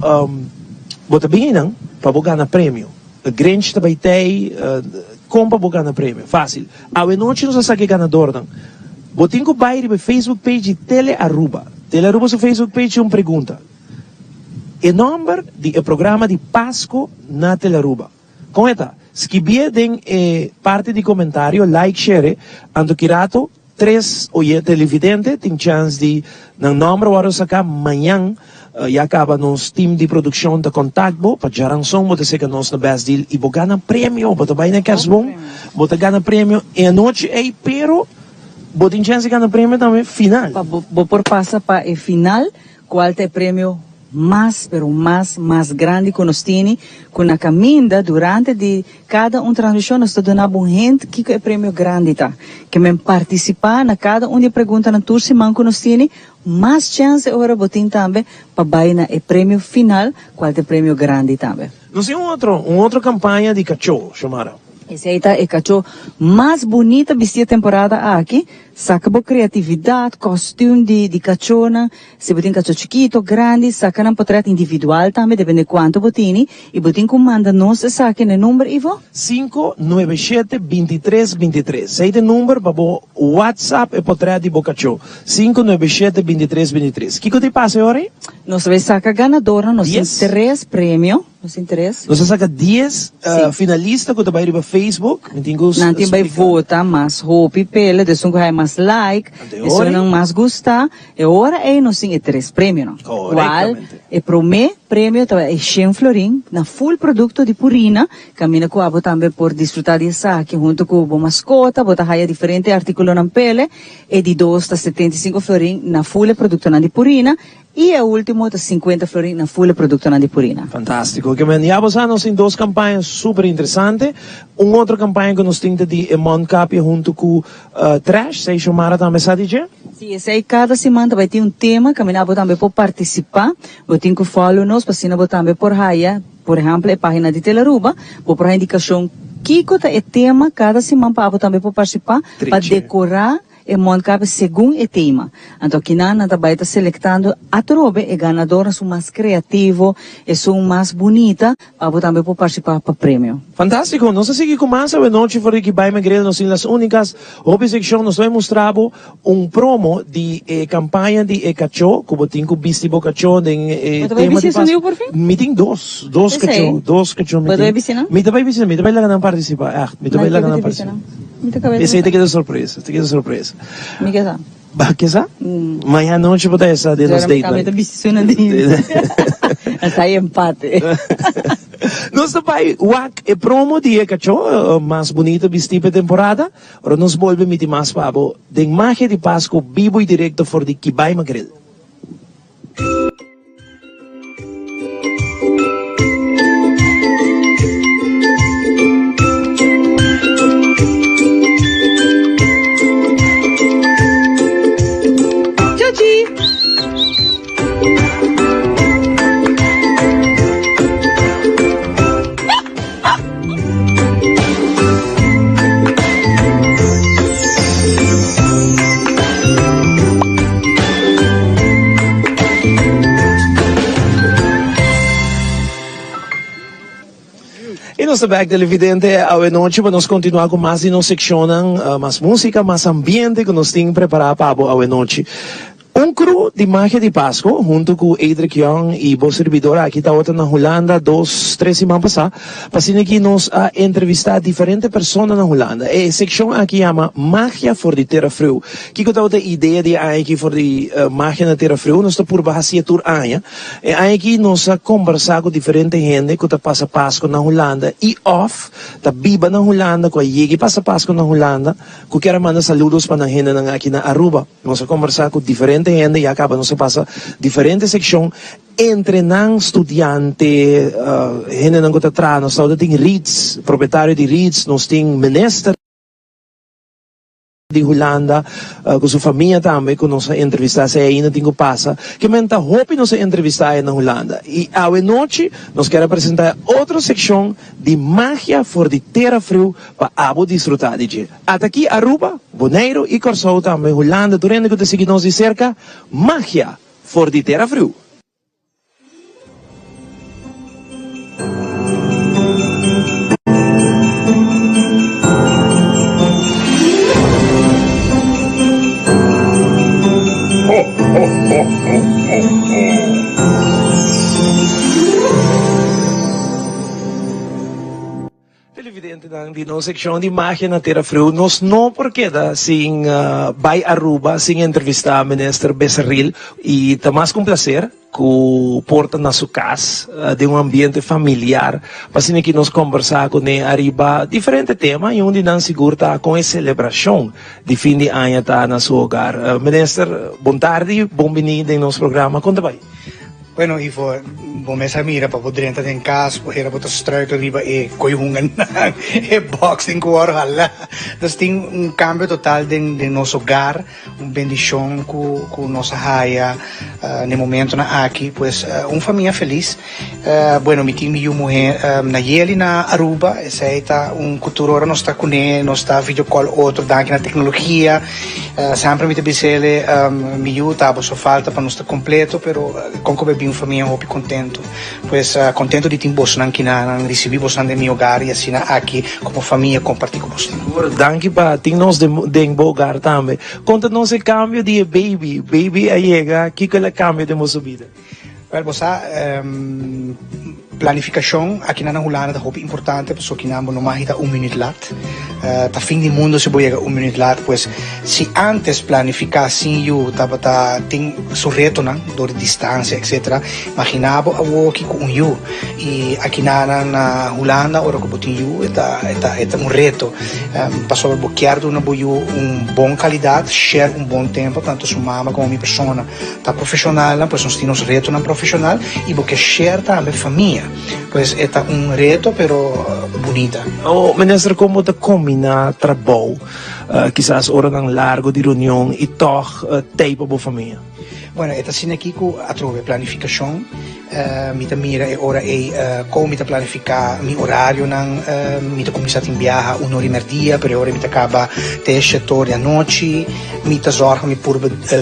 você bem não, para ganhar prêmio. O Grinch também tem... compra para ganhar prêmio, fácil. A noite nós sabe ganador não. Botinho que vai no Facebook page Tele Aruba. Tele Aruba seu Facebook page uma pergunta. O número do programa de Páscoa na Tele Aruba. Com esta, se tem parte de comentário, like, share, ando kirato 3 televidente tem chance de não número agora sacar amanhã. E acaba nos time de produção de contato para Jaranson, você sei que nós na best deal e vou ganhar prêmio, você vai na casa bom, você ganha prêmio e a noite é pero você tem chance de ganhar prêmio também final. Vou por passa para o final, qual é o prêmio mais, pero mais grande que nós temos, com a caminda durante de cada transmissão, nós estamos dando gente que é prêmio grande, tá? Que me participar na cada de pergunta na tour semana que nós temos, mais chance agora botin também para baina o prêmio final, qual é o prêmio grande também. Nós temos outra campanha de cachorro, chamada. Esse aí tá o cachorro mais bonita vestia temporada aqui, saca boa criatividade, costume de cachorro, se botin cachorro chiquito, grande, saca um portrait individual também, depende de quanto botini, e botin comanda nós saca no número, Ivo? 597-2323. Esse é o número para o WhatsApp e portrait de cachorro. 597-2323. O que te passa agora? Nós vamos sacar ganadora, nós temos 3 prêmios. Nos interessa. Nós saca 10 finalistas que vai para Facebook. Nanti vai votar mais hope pele, de sungo hai mais like, de sungo mais gostar. E ora é nós tem 3 prêmios, não? Qual é primeiro prêmio é 100 florin na full produto de Purina, camina com abo também por desfrutar de saque junto com a mascota, bota hai diferente artículo na pele e de 2 a 75 florin na full produto na de Purina. E o último de 50 florin na full produto na de Purina. Fantástico. Que men, nós temos 2 campanhas super interessantes. Uma outra campanha que nós temos de Emon Capia junto com Trash, se chama também, sabe dizer? Sim, esse aí cada semana vai ter um tema, que nós também pode participar. Vou ter que follow nos, para nós também por raia, por exemplo, a página de Teleruba, vou por indicação que é tema cada semana para também pode participar, para decorar e montar segundo o tema. Então, aqui na vai estar selectando a trobe e ganadora são mais criativo e são mais bonita para também pode participar para prêmio. Fantástico. Nós assim começa a noite for que vai magredo nós as únicas hobby section nós vai mostrar promo de campanha de cacho, como tem com bisti bocacho de tema de pas. Meeting dos cacho meeting. Me vai lá não participar. Me vai lá não participar. Esse aí te queda surpresa, Me queda. Ba que sa? Amanhã noite botar essa de nos date. Está aí empate. Nós também é promo de cacho mais bonita vestida temporada. Ora nos volve meter mais pabo de magia de Páscoa vivo e direto for de Kibay Magrel. Nossa back televidente, a noite vamos continuar com mais e nos seccionam mais música, mais ambiente que nós temos preparado para a noite. Crew de magia de Páscoa, junto com Adric Young e o servidor aqui está outra na Holanda, 2-3 semanas passadas, para que nos entrevistar diferentes pessoas na Holanda. E a secção aqui chama Magia for de Terra Frio. Que eu tenho a ideia de aqui for de magia na Terra Frio, nós estamos por baixo tour aia. E aqui nós conversar com diferentes gente que passa Páscoa na Holanda e off, tá biba na Holanda, que chega passa Páscoa na Holanda, que quero mandar saludos para a gente aqui na Aruba. Nós conversar com diferentes gente e acaba não se passa diferente secção entre não estudante gente não está atrás nós tem RITS proprietário de RITS nós tem ministro de Holanda com sua família também que nós entrevistar se ainda tem que passa que menta hope nós entrevistar na Holanda e à noite nós queremos apresentar outra secção de magia for de terra frio para abo desfrutar de dia até aqui Aruba Bonaire e Corsou também Holanda durante que te seguimos de cerca magia for de terra frio. Televidente di nossa secção de magia na Terra Frio, nós não porque sem vai Aruba, sem entrevistar a ministra Becerril e está mais com prazer que porta na sua casa de ambiente familiar para que nós conversar com ele arriba diferente tema e onde não seguro tá com a celebração de fim de ano tá na seu hogar. Ministra, boa tarde, bem-vindo em nosso programa, conta bem. Bueno, Ivo, bom mês a mira, para poder entrar em casa, para poder strike arriba e coihungan e boxing com a hala. Nós tem cambio total de nosso hogar, bendição com nossa raia, no momento na aqui, pues, família feliz. Bueno, mi time e mulher na Yeli na Aruba, essa aí tá cultura nós está com ele, nós está video call outro, daqui na tecnologia, sempre me tebisele, mi tá, só falta para nós estar completo, pero com que família hopi contento pues contento de ter vos aqui na receber vos no meu hogar e assim aqui como família compartilhar com vocês. Danke para ter nós de hogar também. Conta-nos o cambio de baby aí chega, que é o cambio de nossa vida? Well, você planificação aqui na Holanda é importante, porque aqui não mahita minuto lat. Tá fim do mundo se boiega minuto lat, pois se antes planificar assim eu tem seu reto, né, dor de distância, etc. Imaginava o que com eu e aqui na Holanda ora que botin eu é um reto. Passou a boquear do na boiu bom qualidade, share bom tempo, tanto sua mama como minha persona tá profissional, pois nós temos reto na profissional e porque share também família. Pues é reto, pero bonita. Ministro, como te combina trabalho, quizás hora ng largo de reunião e toch tempo para a família? Bueno, esta sin aqui que atrove planificação, mita mira e ora como mita planificar mi horário nan mita começar a viajar un'ora per dia, per ora mita acaba 10 ore a noite, mita zorga mi pur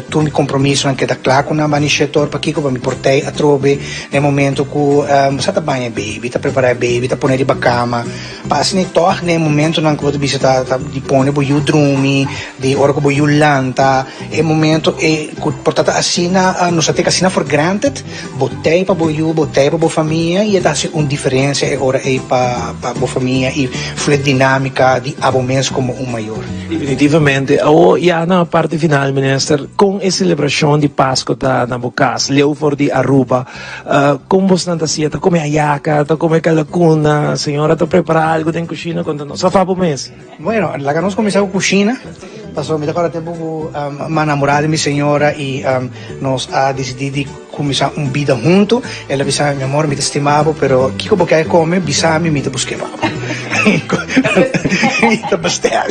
tu mi compromesso anche da claco na mani setor pa kiko mi portei a trove nel momento ku sa ta banha baby, ta preparar baby, ta poner di cama, pas ni toh nel momento nan ku bisa ta di pone bo yu drumi, di ora ko bo yu lanta, e momento e ku portata assina non sa te casina for granted, botei pa botei para a família e dá-se uma diferença agora para a família e a dinâmica de abomens como maior. Definitivamente. E na parte final, ministro, com a celebração de Páscoa na Bocas, leu for de Aruba, como você está sendo? Como é a yaca, como é a calacuna, a senhora está preparando algo na cozinha quando nós fazemos mês? Bueno, lá que nós começamos a cozinhar, passou muito tempo com a namorada minha senhora e nós decidimos começar uma vida junto. Ela disse, meu amor, me estimava, pero que como que come, bisami, me buscava. Me pastel.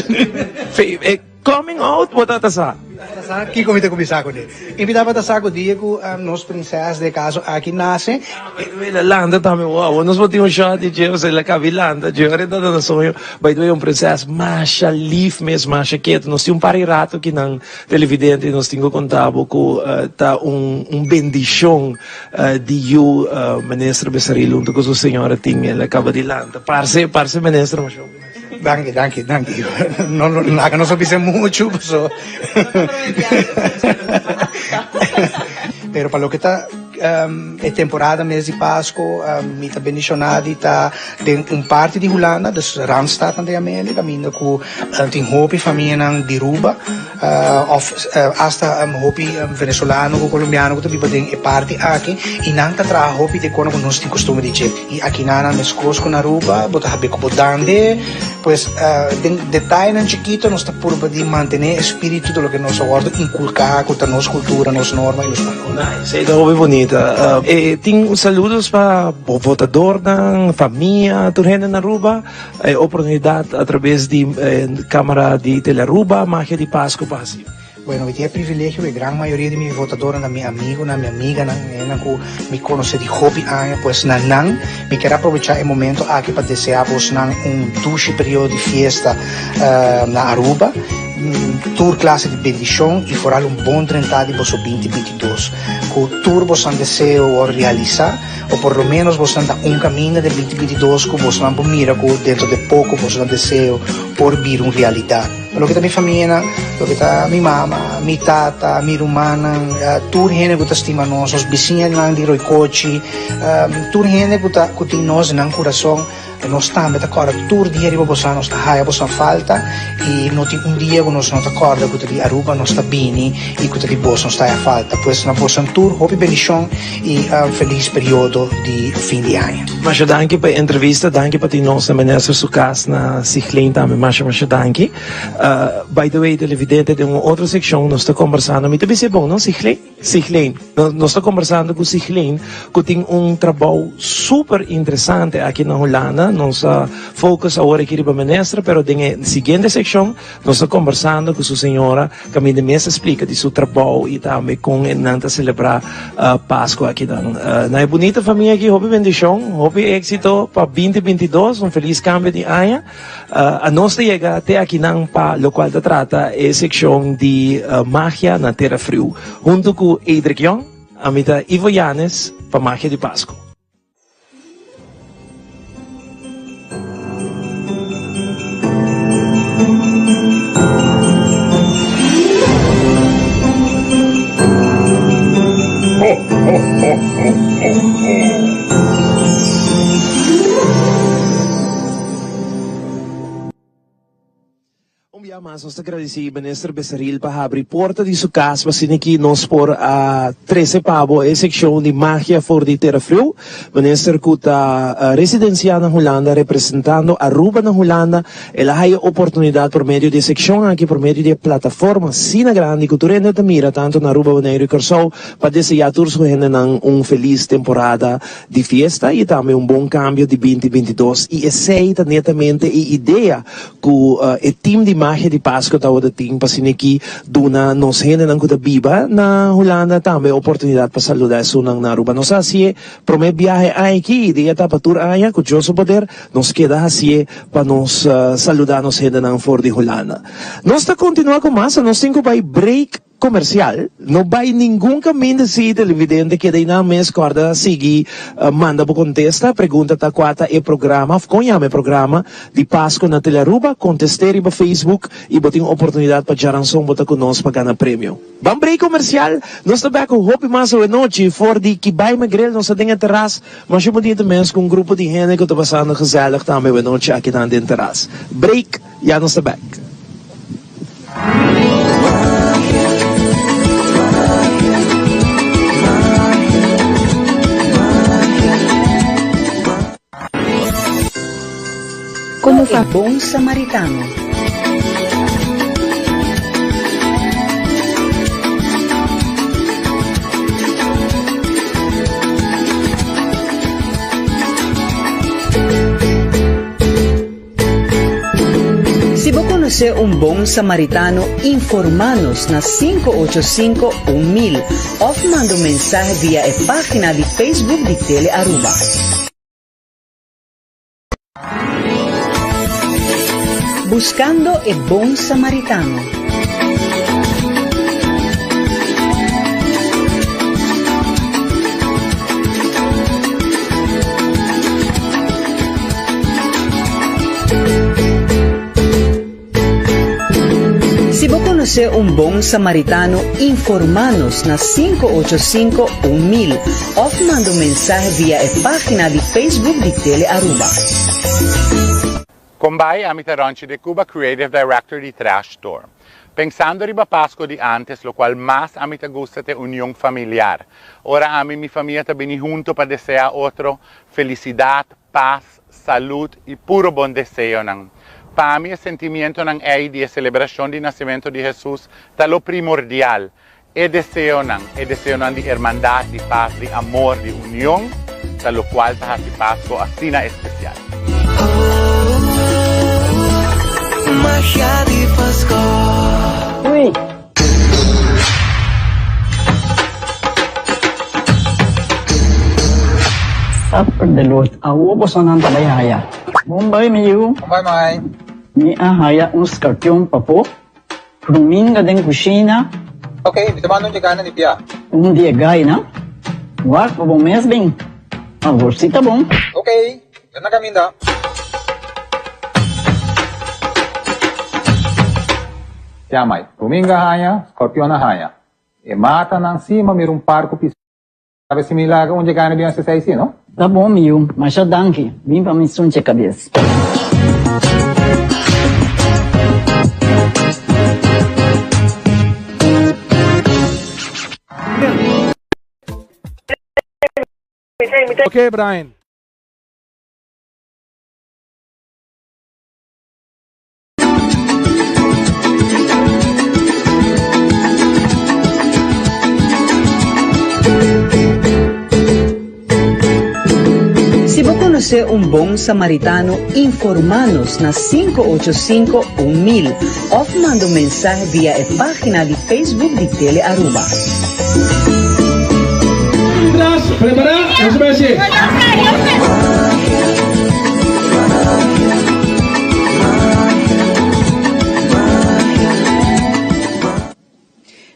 Coming out, what are sa? Que comida começar com ele. Invitava a saco dia com nós princesas de caso aqui nasce. La landa também, wow, nós botimos shot de Deus, ela cavilanda, de hora da sonho. By the way, princesa macha leaf mesmo, macha quieto. Nós tínhamos um rato aqui na televidente, nós tínhamos contado com tá bendição de you, ministro Bessarilo, junto com a senhora tinha, ela acaba de landa. Parce ministro, mas Danke. Non so bisa mucho, pero para lo que está temporada mês de Páscoa, me está bendicionado, está tem parte de Holanda, dus Randstad de América, ainda com tem hopi família de Aruba, hasta hopi venezuelano, colombiano, que também tem parte aqui, e não tá tra hopi de quando nós temos costume de dizer, e aqui na mescos com Aruba, bota habe como dande, pues detalhe chiquito nós está por de manter espírito do que nós agora inculcar com a nossa cultura, nossa norma e nos valores. Isso é muito bonito. Tem saludos para o votador da família, turhena na Aruba, oportunidade através de câmara de Telearuba, magia de Páscoa para si. Bueno, eu tinha privilégio, a grande maioria de meus votadores, minha amiga, me conhece de hobby, pues me quero aproveitar o momento aqui para desejar-vos duche período de festa na Aruba, tour classe de bendição e foral bom 30 de vosso 2022. Com o tour vos desejo realizar, ou por lo menos vos anda caminho de 2022 que vos não mira que dentro de pouco vos desejo por vir uma realidade. Lo que está minha família, lo que está minha mama, minha tata, minha irmã, tudo gente que estima nós, os vizinhos de Roicochi, tudo gente que tem nós no coração. Nós estamos de acordo, todo dia nós está falta e não tem dia que nós não está acordo que a Aruba não está bem e que a bolsa não está a falta. Pois na bolsa tour, hobby bendição e feliz período de fim de ano. Mas danke para a entrevista, danke para ti nossa ministra Sukas na Sichlin também, mas danke. By the way, televidente tem uma outra secção, nós está conversando, me também é bom, não Sichlin. Nós está conversando com Sichlin, que tem trabalho super interessante aqui na Holanda. Nós focus agora aqui para a ministra, pero na seguinte secção, nós estamos conversando com a sua senhora, que a minha mesa explica de seu trabalho e também com a celebrar Páscoa aqui. Na bonita família aqui, hobby bendição, hobby êxito para 2022, feliz câmbio de ano. A nós chega até aqui para o qual trata a secção de magia na Terra Frio, junto com Edric Young, a minha Ivo Yanes, para magia de Páscoa. Um dia mais, nós agradecemos ao ministro Becerril para abrir porta de sua casa para aqui nós por a 13 pavo a secção de magia for de Terra Frio. Ministro que está residenciado na Holanda, representando Aruba na Holanda, ela tem oportunidade por meio de secção aqui, por meio de plataforma Sina Grande, que tu rende mira tanto na Aruba, Bonaire e Corsou, para desejar a todos uma feliz temporada de festa e também bom cambio de 2022. E aceita netamente a ideia que o time de magia de Páscoa tawag da ting pasiniki duna nos hene ng kuda biba na Holanda também oportunidade para saludar sunang na Aruba. Nos así prome viaje aqui de ata patur aya ku Dios poder nos queda así para nos saludar nos hene ng for de Holanda. Nos ta continua com massa nos tenho vai break comercial, não vai nenhum caminho de televidente que daí na mês corda seguir, manda por contesta, pergunta ta quata e programa, conhame programa de Páscoa na Telearuba, contestere para Facebook e botem oportunidade para jaranção botar conosco para ganhar prêmio. Bam break comercial, nós também com hope mais ou noite, for de que vai magrel, nós tem a terraço, mas eu podia também com grupo de gente que está passando gezellig também a noite aqui na terraço. Break, já nós também. Como é bom samaritano. Se você conhecer bom samaritano, informa-nos na 585-1000 ou manda mensagem via a página de Facebook de Telearuba. Buscando el buen samaritano. Si vos conocés un buen samaritano, informanos na 585-1000 o manda un mensaje via la página de Facebook de Telearuba. Combay Amita Ronchi de Cuba, Creative Director de Trash Store. Pensando riba Pasco de antes, lo cual más a mí te gusta de unión familiar. Ahora a mí mi familia te viene junto para desear otro felicidad, paz, salud y puro buen deseo. Para mí el sentimiento de celebración del nacimiento de Jesús está lo primordial. El deseo de hermandad, de paz, de amor, de unión, está lo cual está hace Pasco así especial. Magia di Pascua. Uy. Upper the Lord, awo po sa nang talayaya. Mumbai mayu. Mumbai mai. Ni ahaya un scorpion papo. Ruminga den kusina. Okay, di naman nung jagana ni Pia. Un dia gay na. Wak po bong mes bing. Aworsita bong. Okay, yan na kami da. Siamay, Ruminga haya, Scorpion haya. E mata ng cima, mayroong parco piso. Sabi si Milaga, onde gana biyan sa saisi, no? Tá bom, miu, mas já danke. Vim pra missão de cabeça. Okay, Brian. Si vos conocés un buen samaritano, informanos na 585-1000 o manda un mensaje vía la página de Facebook de Telearuba. Prepara,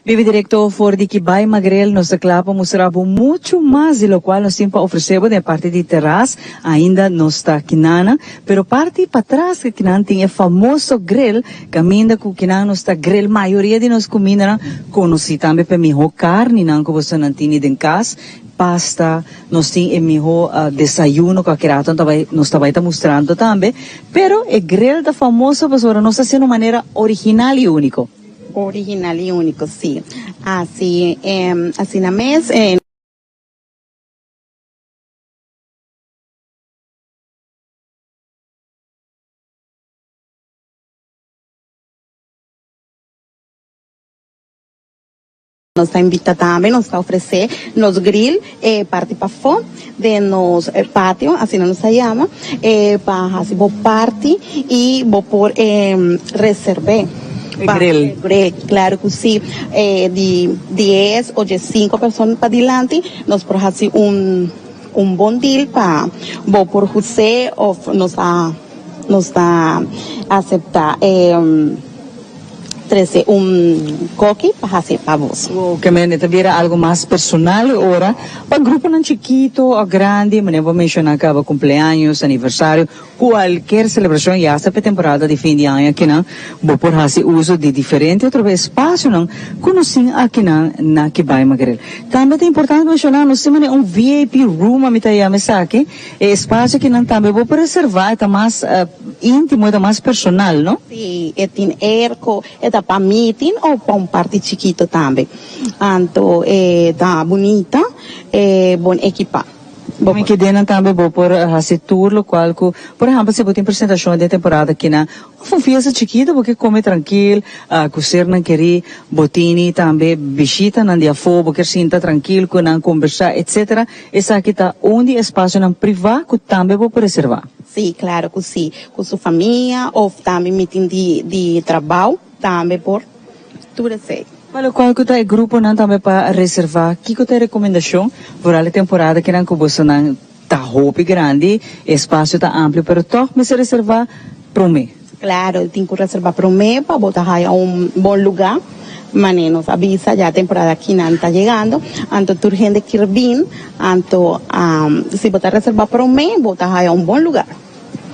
Vive directo for de Kibay Magrel nos declara mostrava muito mais de lo qual nós sempre oferecemos de parte de terras ainda nos está quinana, pero parte para trás que quinan tem é famoso grill, caminda com quinan nos está grill, maioria de nós comida conheci também para melhor carne não que você não tem em casa, pasta, nós tem emiho desayuno que aquerato nós também está mostrando também, pero é grill da famosa pastora nós está sendo maneira original e único. Original y único, sí. Así, así na mes, nos está invitando también, nos está ofrecer nos grill, parte para fora de nos patio, así no nos llama, para así vos party y vos por reservar. Grill. Claro que sí, de 10 o de 5 personas para adelante, nos por así un buen deal para vos por José o nos da aceptar 13 un cookie para hacer para vos. Que me tuviera algo más personal ahora, para grupo não chiquito o grande, me vou mencionar que cumpleaños, aniversário, qualquer celebração e essa temporada de fim de ano aqui não, vou por fazer uso de diferente outro espaço não, conhecem aqui na que vai Magrel. Também é importante mencionar, nós temos VIP room a mitayame sa aqui, espaço que não também vou reservar, está mais íntimo, está mais personal, não? Sim, tem erco, para meeting ou para party chiquito também. Então, tá bonita, bom equipa. Bom, que dentro também vou por fazer tour local, por exemplo, se tem apresentação de temporada aqui na fiesta chiquita, porque come tranquilo, cozer não querer, botini também, visita não dia fogo, porque sinta tranquilo, com não conversar, etc. Essa aqui tá onde espaço não privado, que também vou reservar. Sim, claro que sim, com sua família ou também meeting de trabalho, também por tudo isso. Para qual que tá grupo não também para reservar, que tem recomendação para a temporada que não você não tá roupa grande, espaço tá amplo, pero toch me se reservar para mim. Claro, tem que reservar para mim para botar aí bom lugar. Mané nos avisa ya a temporada aquí no está llegando, anto tu gente quiere vir, anto si botar reserva para mim, botar aí bom lugar.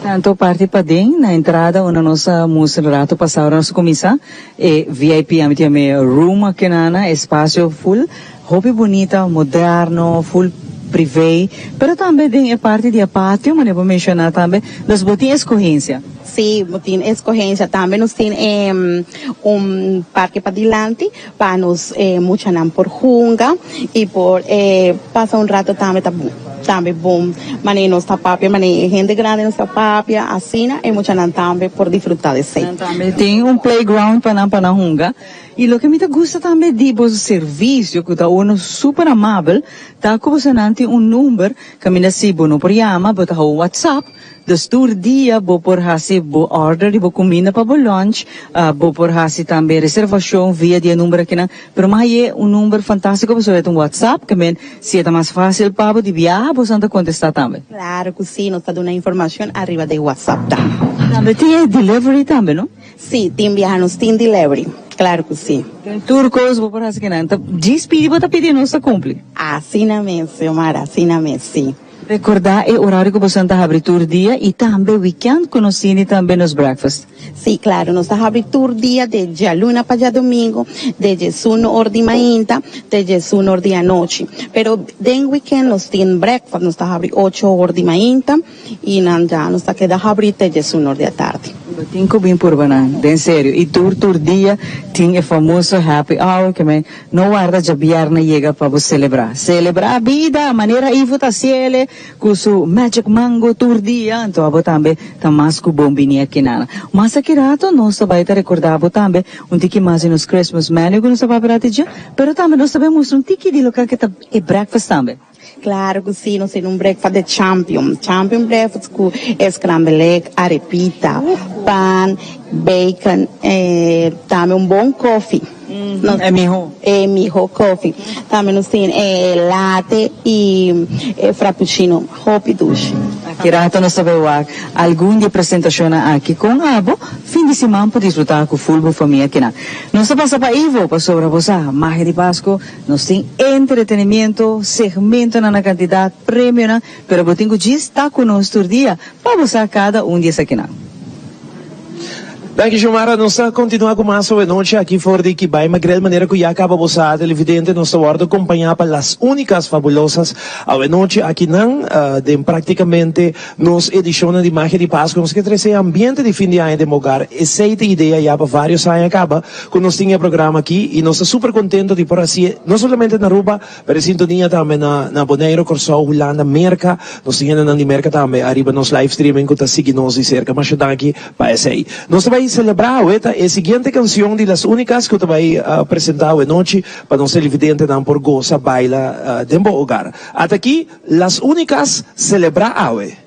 Tanto parte para dentro, na entrada, onde nós mostramos rato passado, nós começar, VIP, a minha room aqui na espaço full, roupa bonita, moderno, full privê, pero também tem parte de pátio, mas eu vou mencionar também, nós botamos escorrência. Sí, tiene escogencia. También nos tiene un parque para adelante, para nos muchanan por junga y por pasa un rato también boom, mané nuestra papia, mané gente grande nuestra papia, así y muchanan también por disfrutar de sí. También tiene playground para junga. E o que me gusta também de o serviço, que está super amável, está como se nanti número, que me si bono por chama, bota o WhatsApp, dos tour dia, bo por hasi bo order, bo comida para bo lunch, bo por hasi também reservação via dia número aqui na, pero mais número fantástico, você vai ter WhatsApp, que men se é mais fácil para de viajar, você anda contestar também. Claro que sim, nos está dando informação arriba de WhatsApp também. Também tem delivery também, não? Sim, tem viajanos, tem delivery. Claro que sim. Turcos, vou por assim que não. Despedi, vou pedir, não se cumpre. Assim na mesa, Mara, assim na mesa, sim. Recordar o horário que você está abrindo dia e também weekend, conhecendo também nos breakfast. Sí, claro, nos está abrindo dia desde a luna para domingo, desde 1 hora de manhã, desde 1 hora de noite. Pero den weekend nos tem breakfast, nos está abrindo 8 horas de manhã e já nos está quedando abrindo desde 1 hora da tarde. Tem que vir por banana, de sério. E tur dia tem o famoso happy hour que me não guarda já viernes chega para você celebrar. Celebrar a vida, a maneira Ivo tá ciele, com seu Magic Mango tur dia, então abo também tá mais com bombini aqui nana. Mas aqui rato nós vai te recordar abo também tiki mais nos Christmas menu que nós vai para já, pero também nós sabemos tiki de local que tá é breakfast também. Claro que sim, nós temos breakfast de Champion breakfast com scrambled egg, arepita, pan, bacon, também bom coffee. É mijo coffee. Também nós temos latte e frappuccino, hop duche. Aqui rato nós sabemos algum de apresentação aqui com abo, fim de semana para disfrutar com full família aqui na. Nós passa para Ivo, para sobre você, Magia de Páscoa, nós tem entretenimento, segmento na quantidade, prêmio na, pero botinho já está conosco todo dia, para você cada dia aqui na. Danke, Xiomara. Nós estamos continuando com mais uma noite aqui fora de Kibay. Mas de maneira que já acaba você, televidente, nós estamos acompanhando para as únicas fabulosas a noite aqui não, de praticamente nos edições de Magia de Páscoa. Nós queremos esse ambiente de fim de ano de Mogar. Essa é a ideia já para vários anos acaba, quando nós tínhamos programa aqui e nós estamos super contentes de por assim, não somente na Aruba, mas sintonia também na Bonaire, Corsol, Holanda, Merca, nós tínhamos na Merca também, arriba nos live streaming que está seguindo nos de cerca, mas daqui para essa aí. Nós vai celebrar a seguinte canção de las únicas que eu vai apresentar hoje noite para nós televidentes não por goza baila de bom lugar. Até aqui, las únicas celebrar hoje.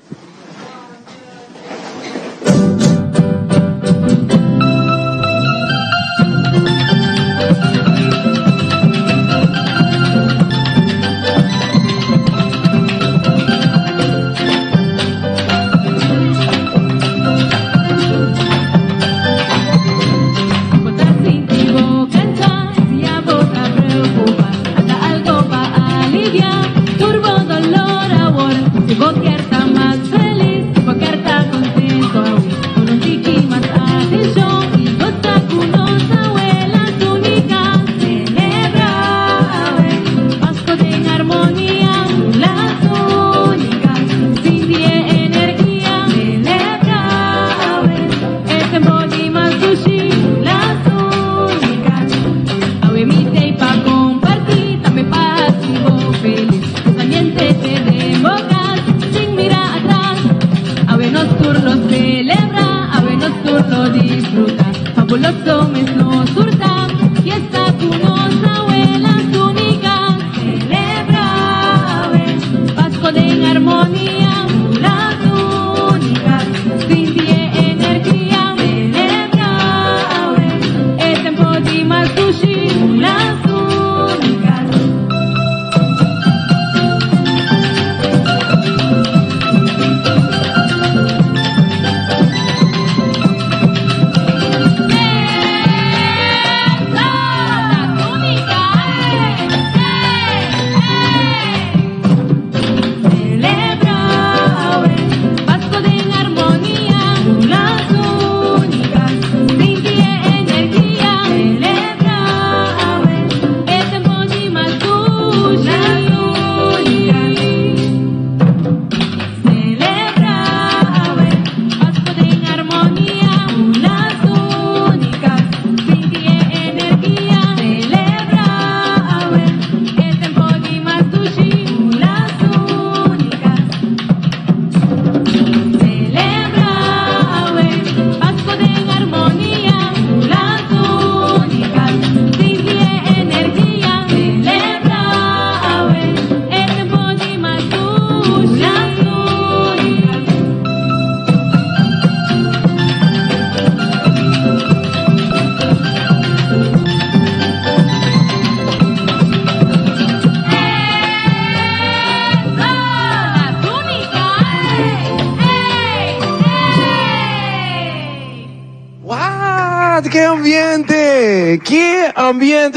¡Qué ambiente!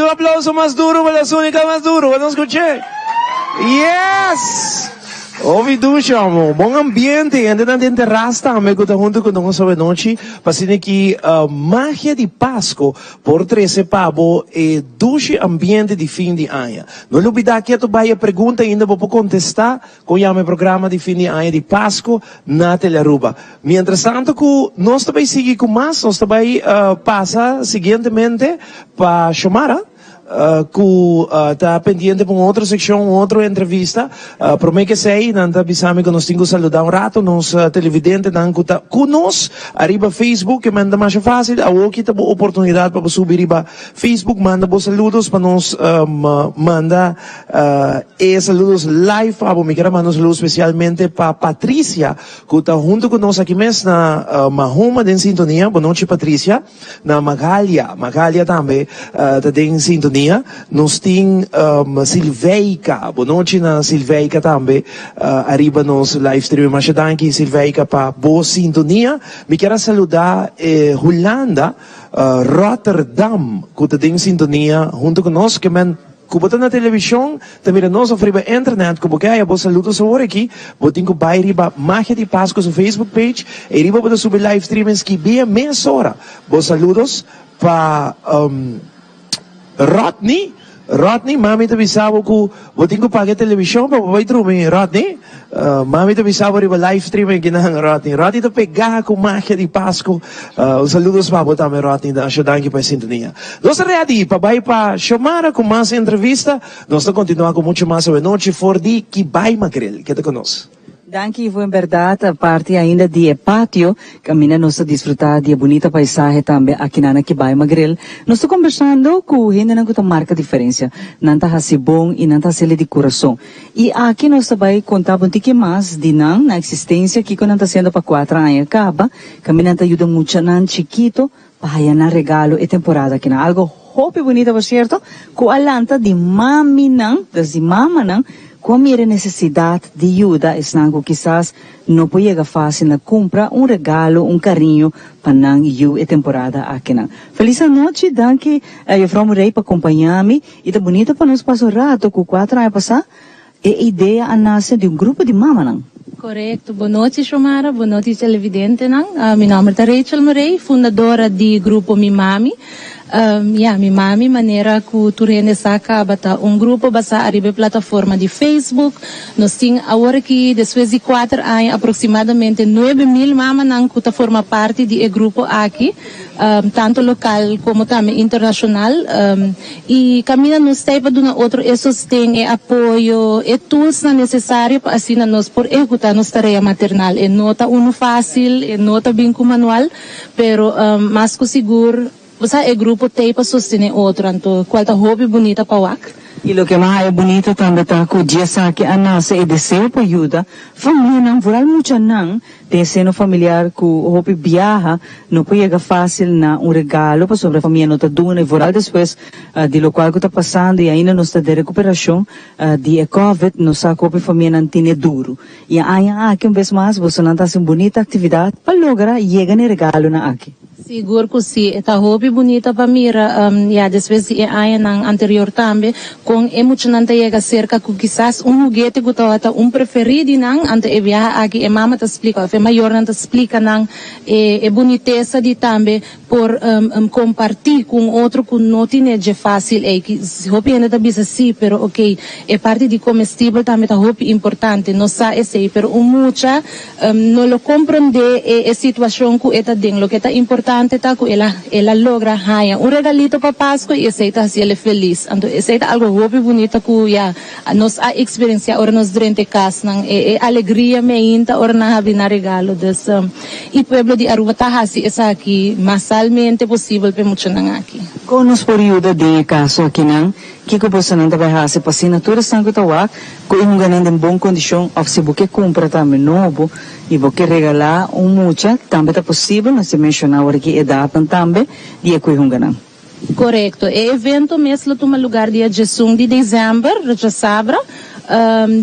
Un aplauso más duro para las únicas más duro. ¿No escuché? Yes! Ouvidúchamo, bom ambiente, ainda na dentro rasta, amigo tá junto com nós essa noite, passando aqui Magia de Páscoa por 13 pavo e doce ambiente de fim de ano. Não olvidar que tu vai a pergunta ainda vou contestar com o programa de fim de ano de Páscoa na Telearuba. Mientras tanto, nós também seguir com mais, nós também passa seguintemente para Xiomara. Está pendiente para outra secção, outra entrevista. Prometo que sei, não está avisando que nós temos que saludar um rato, nos televidentes, não está conosco, arriba Facebook, que manda mais fácil, a outra tem oportunidade para subir arriba Facebook, manda bons saludos para nos manda saludos live, me quero mandar saludos especialmente para Patrícia, que está junto conosco aqui mesmo na Mahoma de sintonia. Boa noite, Patrícia. Na Magália também está em sintonia. Nós temos Silveica, boa noite na Silveica também, arriba nos live stream, mas danke Silveica para boa sintonia. Me quero saludar Holanda, Rotterdam, que está em sintonia junto conosco, que kubota na televisão, também nós ofreba internet, como que aí, vou saludos agora aqui, vou ter que vai riba Magia de Páscoa no Facebook page, e riba vou subir live streamings que bem meia hora. Vou saludos para Rodney, mami te bisabo ko, vou ter que pagar televisão para vai trumi, Rodney. Mami te bisabo riba live streaming ginahang Rodney. Rodney te pegar com Magia de Páscoa. Saludos para botar me Rodney da ajudar que para sintonia. Nós ready para vai para chamar com mais entrevista. Nós vamos continuar com muito mais sobre noite for de Kibay Magrel. Que te conosco. Danke, foi em verdade a parte ainda de pátio, camina nós a desfrutar de bonita paisagem também aqui na Kibay Magrel. Nós estamos conversando com gente que marca diferença, não está bom e não está de coração. E aqui nós vamos contar um pouquinho mais de na existência que não está sendo para 4 anos acaba, camina está ajuda muito nan chiquito para na regalo e temporada aqui na algo hope bonito, por certo, com a lanta de mami nan, de mama nan. Como era necessidade de ajuda, esnango quizás não pode fácil na compra regalo, carinho para não e temporada aqui na. Feliz noite, danke, eu from rei para acompanhar-me e tá bonito para nós passar rato com 4 anos passar. E a ideia a nascer de grupo de mama não. Correto. Boa noite, Shomara. Boa noite, televidente. Meu nome é Rachel Murray, fundadora do grupo Mimami. Mimami, maneira que tu renesaka bata grupo basa arriba plataforma de Facebook. Nós temos agora que depois de 4 anos aproximadamente 9.000 mamas que forma parte do grupo aqui, tanto local como também internacional. E caminha nos tempo de outro sustém apoio e tools necessários para assim nós por executar nossa tarefa maternal. E nota fácil, e nota bem com manual, pero mais que seguro. Você é grupo tem para sostener outro, então qual é hobby bonita para o E o que mais é bonito também tá com o dia que a nossa é desejo para ajuda, família não voral muito não, tem seno familiar que o hobby viaja, não pode chegar fácil na regalo para sobre a família não tá duna e voral depois de lo qual que tá passando e ainda não está de recuperação de COVID, não sabe como a família não tem duro. E aí aqui vez mais você não tá sem bonita atividade para lograr chegar no regalo na aqui. Seguro que sim, esta hobby bonita para mira, depois de ano anterior também, com emocionante chega cerca que quizás juguete que tá preferido não, ante e viaja aqui e mama te explica, a maior não te explica não, e boniteza de também por compartilhar com outro que não tem de fácil, e que hobby ainda tá bisa sim, pero ok, é parte de comestível também tá hobby importante, não sa esse, pero mucha não lo compreende a situação que está dentro, lo que está importante tá que ela logra haya regalito para Páscoa e aceita assim ele feliz. Então aceita algo hobby bonito que já nós a experiência agora nos durante casa nang alegria meinta ora na habi na regalo des e pueblo de Aruba tá assim essa aqui masalmente possível para muito nang aqui. Com nos período de caso aqui nang que você não deve fazer para assinatura sangue tawak com um ganhando em boa condição ou se você compra também novo e você regalar mucha também é possível não se mencionar agora que edad também dia que um ganhando. Correto. O evento mesmo toma lugar dia 16 de dezembro, já sabra,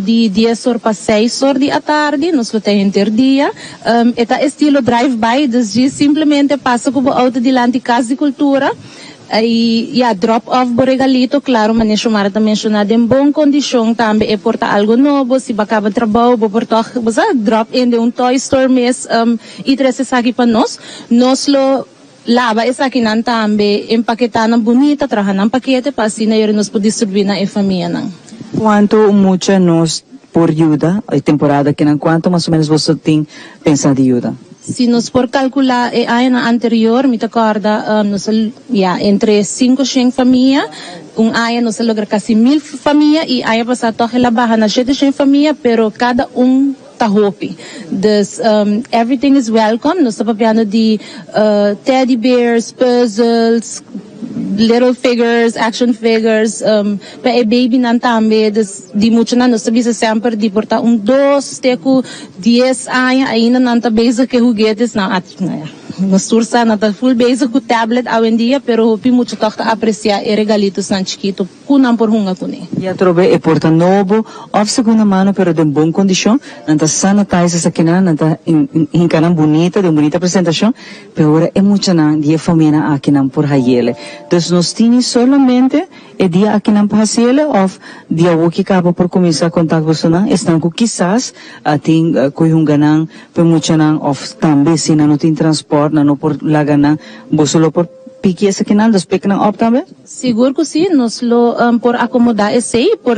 de 10 horas para 6 horas da tarde, nós temos interdia. Está estilo drive-by, desde simplesmente passa com o auto de Casa de Cultura. E drop-off do regalito, claro, mas chamar também mencionado em boa condição também, é portar algo novo, se acaba trabalho, vou portar, drop-in de toy store mesmo, e trazer isso aqui para nós lo lava essa aqui não também, empaquetar na bonita, trazer na paquete, para assim nós podemos distribuir na família. Não. Quanto muito nós por ajuda, a temporada que não, quanto mais ou menos você tem pensado de ajuda? Se nós por calcular o ano anterior, me acorda, entre 5 e 100 famílias, ano nós logra quase 1.000 famílias, e ano passado ela barra na 700 famílias, pero cada tá hopi. Everything is welcome. Nós estamos falando de teddy bears, puzzles, little figures, action figures, para baby nan tambe, di muito na nós sabia sempre de portar 2, 10 anos ainda não tá basic que juguetes na nós tursa na tá full basic com tablet hoje em dia, pero hopi muito toca apreciar e regalitos nan chiquito, kunam por hunga kuni. E a trobe e porta novo, of segunda mano, pero de boa condição, não tá sanitize essa aqui não tá encanan bonita, de bonita apresentação, pero agora é muito na dia família aqui não por hayele. Então nós temos solamente e dia aqui ng pahasile of dia waki ka por começar contato você na estão com quizás ating kuyong ganang pemucha ng of tambe sina no tin transport na no por lagana busulo por piki sa kinan dos pik ng op tambe. Seguro que sim, nos lo por acomodar esse por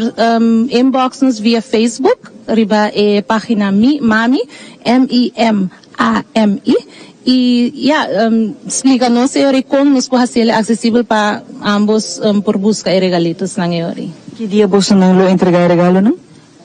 inbox nos via Facebook, riba página Mami, M-I-M-A-M-I, e explica-nos como nos pode ser acessível para ambos por busca e regalitos ng eori. Que dia você não lo entregar regalo não?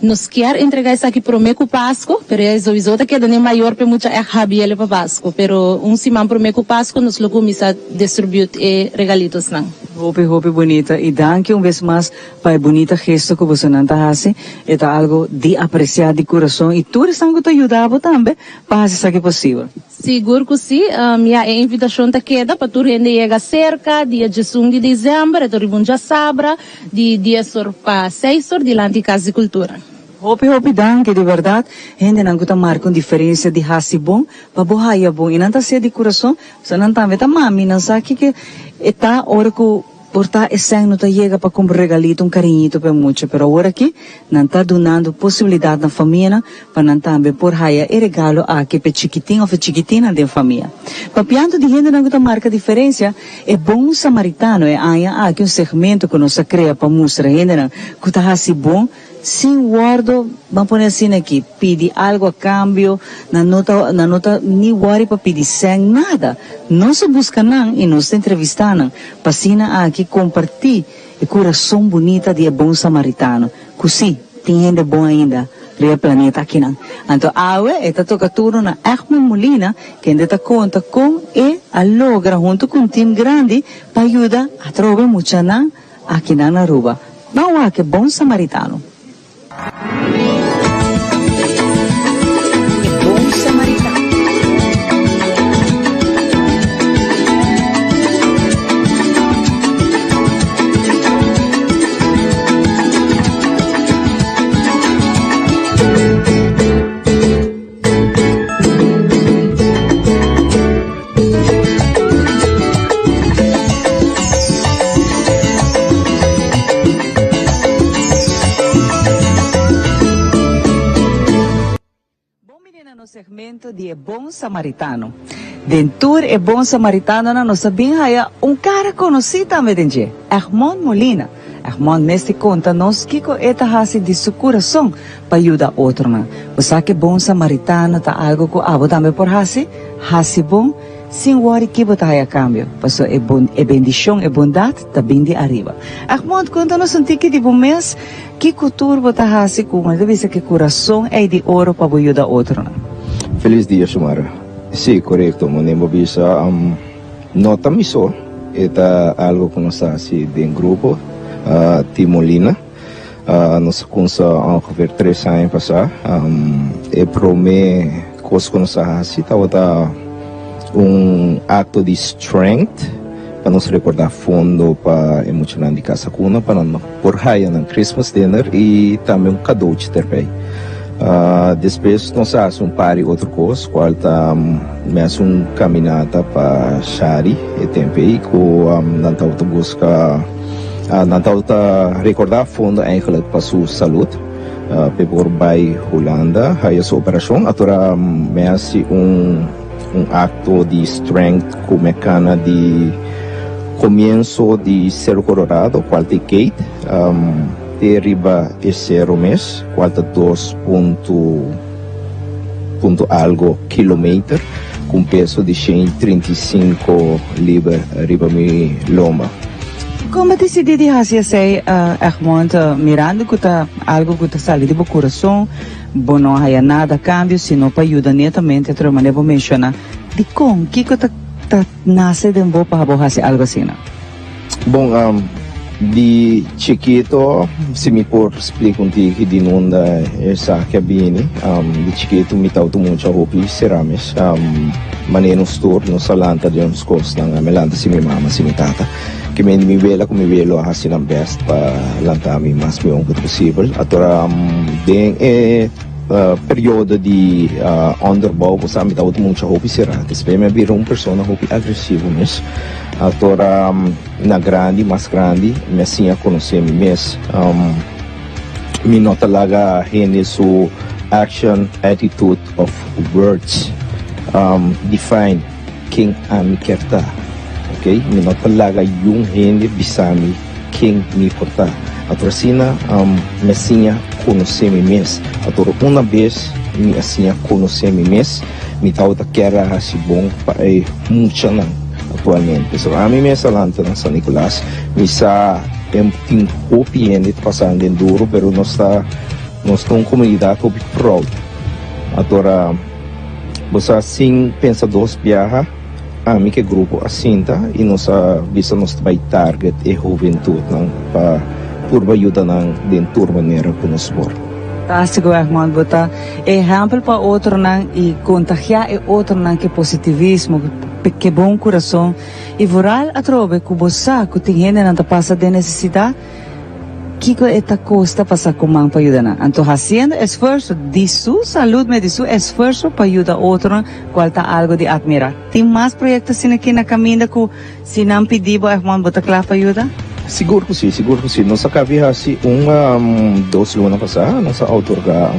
Nos quer entregar isso aqui para o Meco Pasco, pero é isso que é nem maior para muita rabiele para Pasco, pero simão para o Meco Pasco nos lo começa a distribuir regalitos não. Hope bonita e danke vez mais para bonita gesto que você não tá fazendo, é algo de apreciar de coração e tudo isso que te ajudava também para fazer isso que possível. Seguro que sim, a invitação está queda para tu rende chega cerca, dia 1 de dezembro, tu ribunja sabra, dia para 6 horas de lá de Casa de Cultura. Hope danke de verdade, gente não está marcando diferença de raça bom, para bohaya bom e não tá ser de coração, você não tá vendo mami, não sabe que está hora que portar esse não tá chega para comprar regalito, carinhito para muito, pero agora aqui não tá dando possibilidade na família para não também por raia e regalo aqui para chiquitinho ou para chiquitina da família. Papiando de gente não está marca diferença, é bom samaritano, é aqui segmento que nós cria para mostrar gente não que tá assim bom. Sem guardo, vamos pôr assim aqui, pedir algo a cambio, na nota nem worry para pedir sem nada. Nós buscamos e nós entrevistamos, para aqui compartilhar o coração bonita de bom samaritano. Assim, tem gente bom ainda, para o planeta aqui não. Então, esta toca tudo na Herman Molina, que ainda está conta com e a logra junto com um time grande para ajudar a trocar muito aqui na Aruba. Vamos lá, que bom samaritano. Bom samaritano. Segmento de Bom Samaritano. Dentro de Bom Samaritano, nós sabemos que cara conhecido também, Herman Molina. Herman mestre conta-nos que esta raça de seu coração para ajudar outro. Você sabe que Bom Samaritano está algo que abo também por raça bom, sem worry que botar a cambio. Passo é bendição, é bondade, também de arriba. Herman conta-nos tique de bom mês, que cultura botar raça com uma vez que coração é de ouro para ajudar outro. Feliz dia, Shumara. Sí, correcto. Monemo bisa nota miso. Esta algo que nós assim de grupo Timolina. Nós kunsa ongeveer 3 anos passar. E prome coisa que nós assim tá acto de strength para nos recordar fundo para emocionar de casa cuna para nós por raia no Christmas dinner e também cadeau de terpei. Depois nós fazemos pari outra coisa, qual está mesmo caminhada para Shari e tempei com nanta busca nanta recordar fundo eigenlijk para sua saúde por by Holanda aí essa operação agora mesmo acto de strength com mecânica de começo de Cerro Colorado qual de Kate arriba esse mês, quase 2 ponto algo quilômetro, com peso de 135 libras arriba mi loma. Como decidi de fazer Herman, mirando que tá algo que tá salindo do coração, bom não há nada a cambio, senão para ajudar netamente, a outra maneira vou mencionar, de como que tá nasce de bom para fazer algo assim, não? Bom, de chiquito, se me por explicar contigo que de nunda essa cabine, de chiquito me tauto muito a roupa ceramis, maneira nos tour, nos salanta de uns coisas, na melanta se minha mama, se minha tata, que me vela como me velo a assim best para lantar me mais bem que possível. Agora, den período de onderbouw, você sabe, dá muita roupa será. Depois me vira uma pessoa roupa agressiva mesmo. Agora, na grande, mais grande, me assim a conhecer me mesmo. Me nota lá a sua action, attitude of words. Define quem a me quer estar. Ok? Me nota lá yung gente bisami quem me portar. Agora, assim, me assim a conhecer me mesmo. Agora, uma vez, me assim a conhecer me mesmo, me dá outra que era assim bom para muito não atualmente. So, a mim mesmo lá em São Nicolás, me sa tem hope passando em duro, pero nós uma comunidade hope proud. Agora, você assim pensa dos viaja, a mim que grupo assim tá e nós visa nós vai target e juventude não para por ajuda não dentro maneira que nós por. Fantástico, Armando, botar exemplo para outro não e contagiar e outro não que positivismo, que bom coração e voral a trove que você que tem gente não passa de necessidade que esta costa passa com mão para ajudar não. Então fazendo esforço de sua saúde, de seu esforço para ajudar outro qual está algo de admirar. Tem mais projetos assim aqui na caminho que se não pedir, Armando, botar claro para ajudar? Seguro que sim. Nós acabamos assim, 2 lunas passadas, nós autorga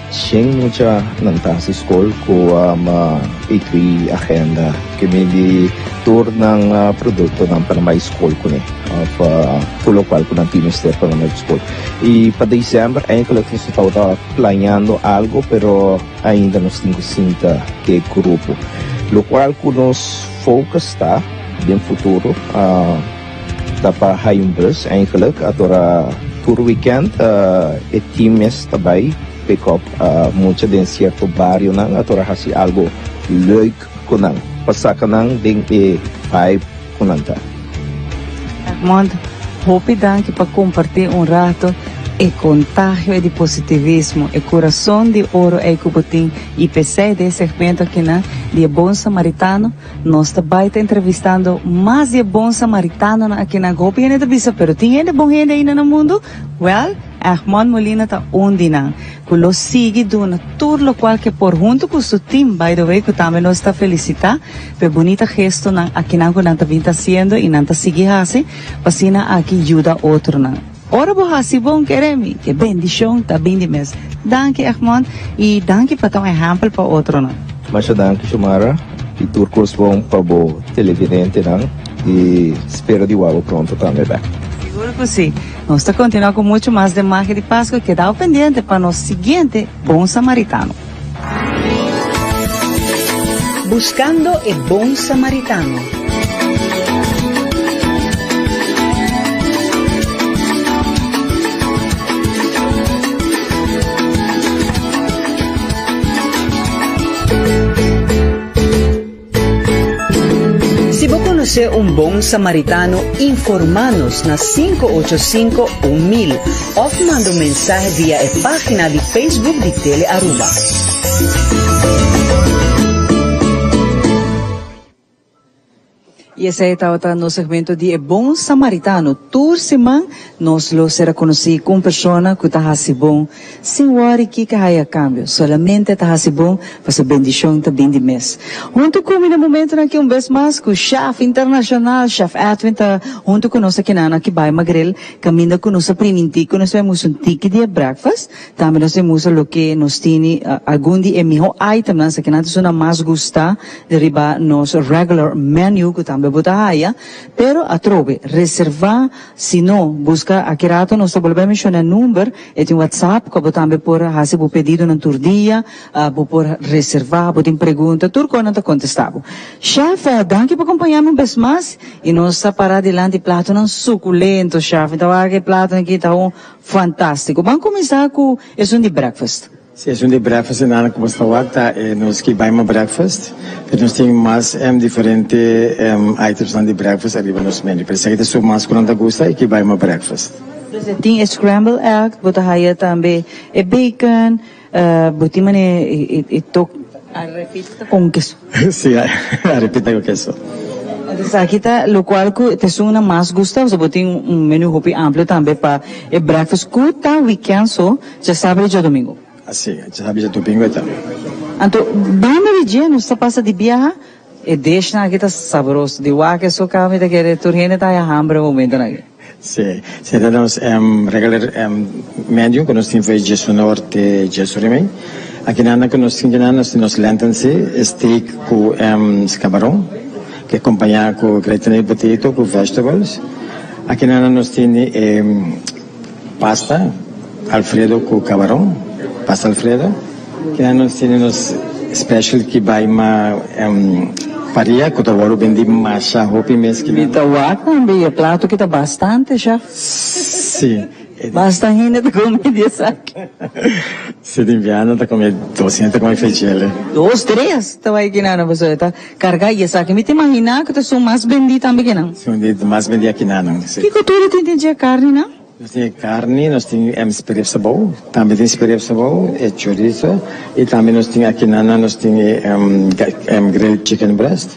tinha muita nanta escola com a agenda que me de tornang produto ng para mais escola ko ne pelo qual ko ng minister para mais escola. E para dezembro ainda nós estamos planeando algo, pero ainda nós temos cinta que grupo, lo qual que nos focus está bem futuro. Dapat hayong bus eigenlijk agora tour weekend teams tabay pick up mucho din cierto barrio nang agora hasi algo leuk kunang pasaka nang ding pipe kunanta. Armando, hope dan que para compartir rato e contagio de positivismo, e coração de ouro é que botim e PC de segmento aqui na de Bom Samaritano. Nós também está entrevistando mais de Bom Samaritano aqui na Gopi e na Tabisa, pero tem gente bom gente aí no mundo? Well, Armando Molina está onde não. Que lo sigue dando tudo lo qual que por junto com seu team, by the way, que também nós está felicitar, pe bonita gesto na aqui na que não está vindo haciendo e não está seguindo assim, para aqui ajuda outro não. Ora bohasi bom queremi, que bendição tá bem de mês. Danke Armand e danke para um exemplo para outro não. Mas danke Shumara e turcos bom para o televidente não e espero de logo pronto também back. Seguro que sim. Nós está continuando com muito mais de Magia de Páscoa que dá o pendiente para nosso seguinte Bom Samaritano. Buscando el Bom Samaritano. Si vos conocés un buen samaritano, informanos na 585-1000 o manda un mensaje vía la página de Facebook de Tele Aruba. E esse está no segmento de Bom Samaritano. Toda semana nós lo será conhecido com pessoa que está assim bom, sem worry que há cambio. Solamente está assim bom, para a bendição está bem de mês. Junto comigo no momento aqui vez mais com o chef internacional, chef Edwin, junto com nós aqui na que vai Magrel, caminha com nós primintico, nós temos ticket de breakfast, também nós temos o que nós tem algum de melhor item, nós aqui nós na mais gusta de riba nosso regular menu que também botahaya, pero atrove reservar, se não busca aqui rato nós volvemos mencionar número e tem WhatsApp que também por fazer o pedido na tur dia, por reservar, por tem pergunta, tur quando tá contestado. Chef, danke por acompanhar-me vez mais e nós está para delante prato não suculento, chef. Então aquele prato aqui tá fantástico. Vamos começar com esse de breakfast. Sim, é um de breakfast na que você está nós que vai breakfast, que nós temos mais diferentes items na de breakfast arriba nos menu. Por isso que isso mais quando gosta e que vai breakfast. Tem scrambled egg, botahaya também é bacon, botimane e toc arrepita com queso. Sim, arrepita com queso. Aqui está, lo qual que te suena mais gusta, você botem menu hopi amplo também para breakfast, que tá weekend so, já sábado e domingo. Assim, sabe já domingo então. Então, bem no dia, não está passa de viajar, e deixa na kita saboroso, de lá que só kami da querer turhene tá a hambre momento na. Sim, se nós regular médio que nós temos gesso norte, gesso remei. Aqui na que nós temos lentense, steak com camarão, que acompanha com gratinado potato, com vegetables. Aqui nós temos pasta Alfredo com camarão, pasta Alfredo. Aqui nós temos special que vai uma faria, que eu vendi massa hopi mês que Então, também é prato que tá bastante, chef. Sim. Basta ainda de comer saque. Se de inverno tá comendo 200 como feijão. 2, 3, tá vai que não, você tá carga e saque. Me te imagina que tu são mais vendido também que não. São de mais vendido aqui não. Que cultura tem de carne, não? Nós temos carne, nós temos espírito sabor, também tem espírito sabor, é chorizo, e também nós temos aqui nós temos grilled chicken breast,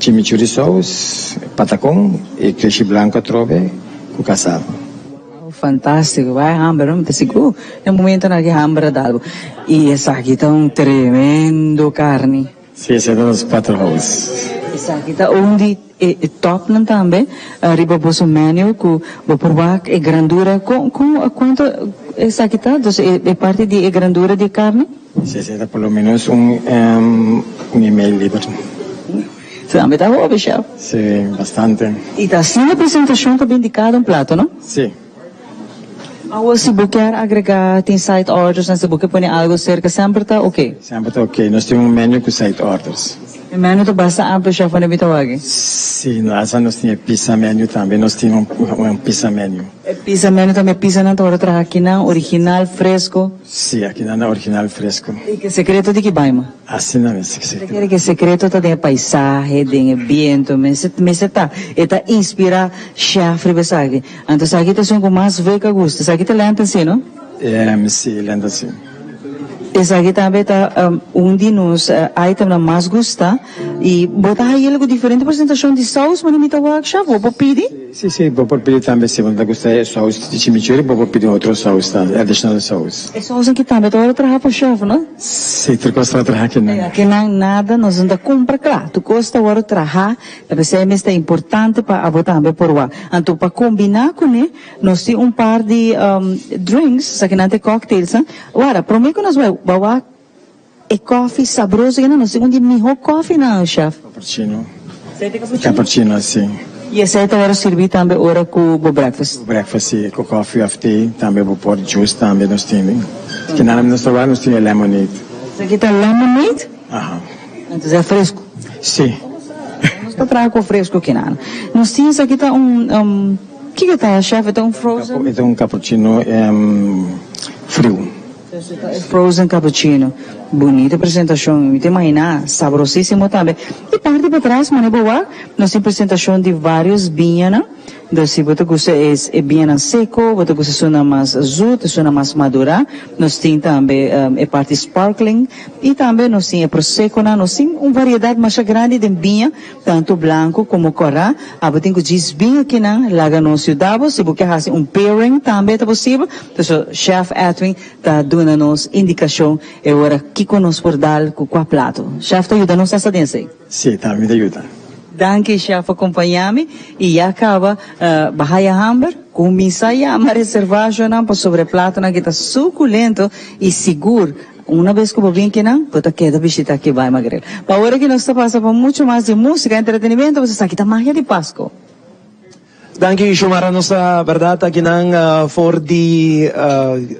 chimichurri sauce, patacón e queijo branco trove com cassava. Fantástico, vai hambre, não te seguro. No momento na que hambre dado. E essa aqui tá tremendo carne. Sim, esse é dos patrões. Essa aqui tá onde top não também, arriba o menu com o provar a grandura com quanto essa aqui tá, é parte de grandura de carne? Sim, sim, pelo menos e-mail livre. Também tá bom, chef? Sim, bastante. E tá sim a apresentação também de cada prato, não? Sim. Se você quer agregar, tem site orders, se você põe algo cerca, sempre tá ok? Sempre tá ok. Nós temos menu com site orders. O menu tá bastante amplo, chef, na Bitawagi? Sim, nós temos pizza menu também, nós temos pizza menu. Pizza menu também, pizza não tá outra aqui não, original, fresco? Sim, aqui não é original fresco. E que secreto de que baima? Assim não é secreto. Quer que secreto tá de paisaje, de ambiente, mas tá, eta inspira chef besagi. Então, aqui tá sendo mais veca gosto, aqui tá lenta assim, não? Sim, lenta assim. Essa aqui também está de nos items que mais gosta e botar aí algo diferente apresentação de sauce, mas não me tá chá, vou pedir? Sim, vou pedir também, se você gosta de sauce de chimichurri, vou pedir outro sauce, additional sauce. É sauce aqui também, tá hora trabalhar para chef, não? Sim, tu gosta de trabalhar aqui não? Aqui não nada, nós não compra, claro, tu gosta de trabalhar, mas é importante para botar também por lá. Então, para combinar com ele, nós temos par de drinks, aqui não tem cocktails, agora, para mim que nós bawa coffee saboroso, não, nós temos de melhor coffee, não, chef? Cappuccino. Cappuccino, sim. E essa agora servir também ora com o breakfast? Breakfast, sim, com coffee of tea, também vou pôr juice também nós temos. Que nada nós trabalhamos, nós temos lemonade. Isso aqui tá lemonade? Aham. Então é fresco? Sim. Nós tá trago fresco aqui, não. Nós temos aqui tá que tá, chef? É frozen? É cappuccino frio. Frozen cappuccino. Bonita apresentação. Me tem imaginar, saborosíssimo também. E parte para trás, mano, boa, nós temos apresentação de vários vinhos, né? Então, se você gosta é vinho seco, você gosta sona mais azul, sona mais madura, nós temos também a parte sparkling, e também nós temos a prosecco, nós temos uma variedade mais grande de vinho, tanto branco como corá, você tem que dizer vinho aqui, lá no cidade, se você quer fazer pairing, também é possível, então, Chef Edwin está dando-nos indicação, e agora, que conosco por dar com o prato. Chef, te ajuda nos a dense? Sim, também te ajuda. Danke, chef, acompanhar-me e acaba bahaya hamber com misaya uma reservagem para sobre prato que está suculento e seguro. Uma vez que eu vim aqui, você quer visitar aqui vai Magrel. Para agora que nós estamos passando muito mais de música e entretenimento, você está aqui, está magia de Páscoa. Danke, Shumara, nossa verdade aqui for the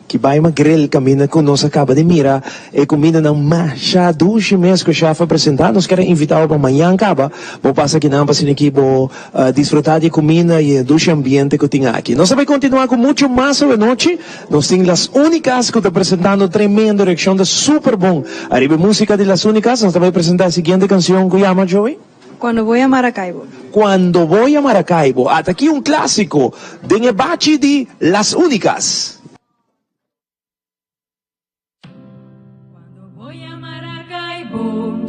que vai uma grill caminha com nós acaba de mira e combina não macha duche mês que o chefe apresentar nós queremos invitar para amanhã acaba vou passar aqui não para assim aqui vou desfrutar de comida e duche ambiente que tem aqui nós vamos continuar com muito mais hoje noite nós temos as únicas que está apresentando tremenda direcção de super bom arriba música de las únicas nós vamos apresentar a seguinte canção que chama Joey Cuando voy a Maracaibo. Cuando voy a Maracaibo hasta aquí un clásico de Bachi de las únicas.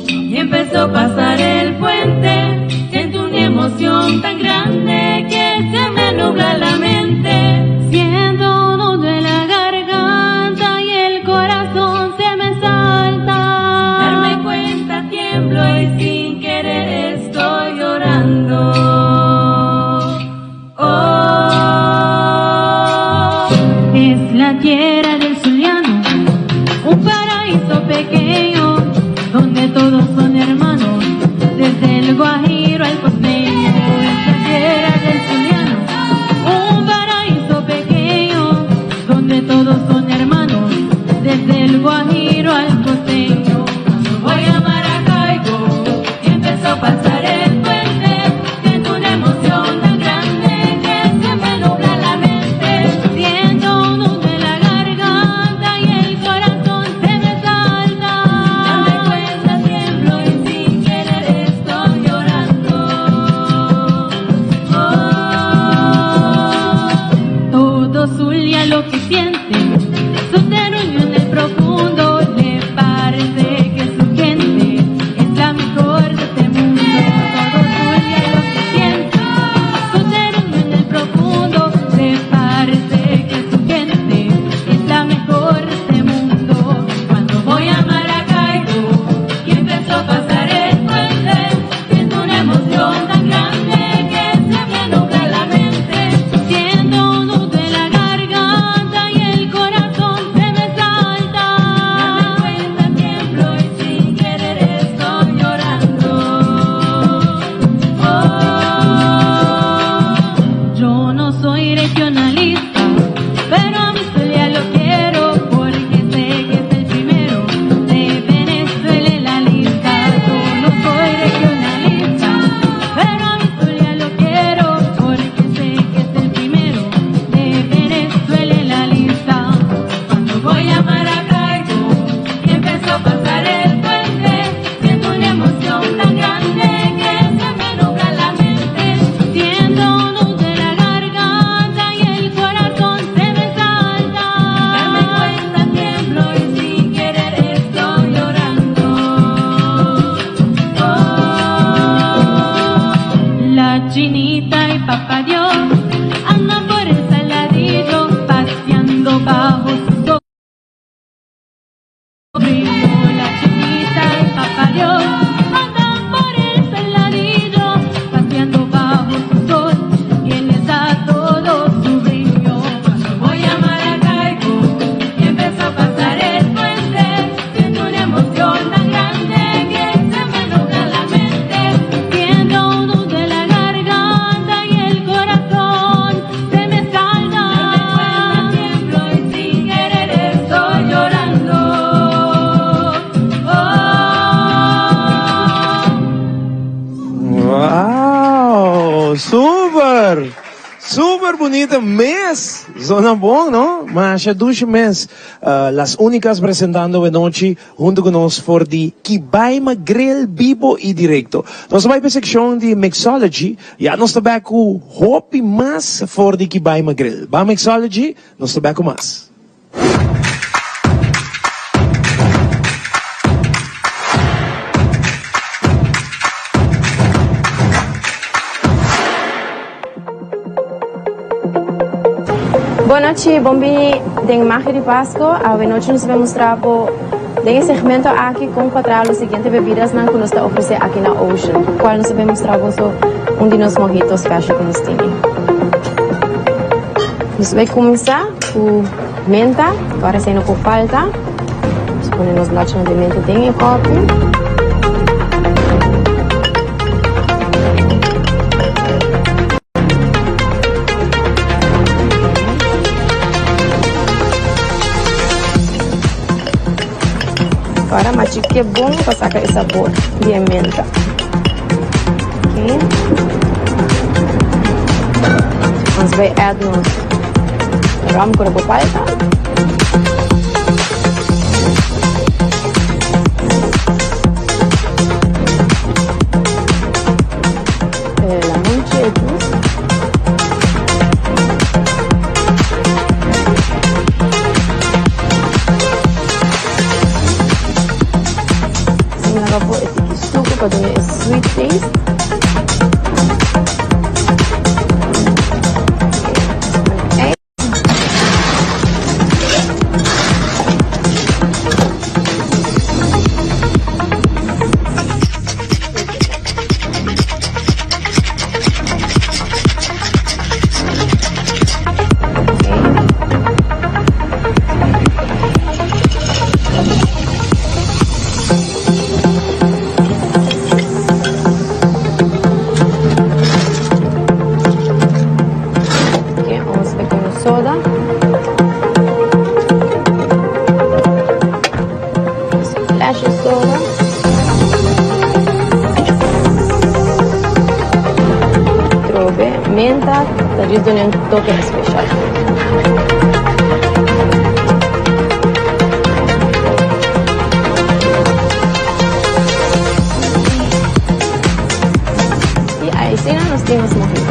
Y empezó a pasar el puente, siento una emoción tan grande que se me nubla la mente. Siendo uno chinita y papá Dios andan por el saladillo paseando bajo su sol. La chinita y papá Dios andan por el saladillo paseando bajo su sol, que les da todo su brillo. Cuando voy a Maracaibo y empezó a pasar el puente, siento una emoción tan grande que se me nubla la mente, siento un nudo en la garganta y el corazón se me salta. Se me tiemblo y sin querer estoy llorando. Wow, super! Super bonito mes! Zona bom, ¿no? Masha Dush mes. Las únicas presentando de noche junto con nosotros por the Kibaima Grill vivo y directo. Nós vai para a secção de Mixology. Já nós estamos com Hopi mais for the Kibaima Grill. Ba Mixology, nós estamos com mais. Boa noite, bom-vindo de Magia de Páscoa. A noite nos vamos mostrar em segmento aqui com quatro os seguintes bebidas que nos está oferecendo aqui na Ocean, qual nos vamos mostrar de nossos mojitos special que nos tem. Nós vamos começar com menta, agora saindo com palta. Vamos pôr os latinhos de menta em copo. Agora machuque bom para sacar esse sabor de menta. Ok. Vamos ver add nos rum com a palta. Lemon juice. Para dar esse sweet taste. Menta, takže to nem toque especial. E aí, sim, nós temos mojito.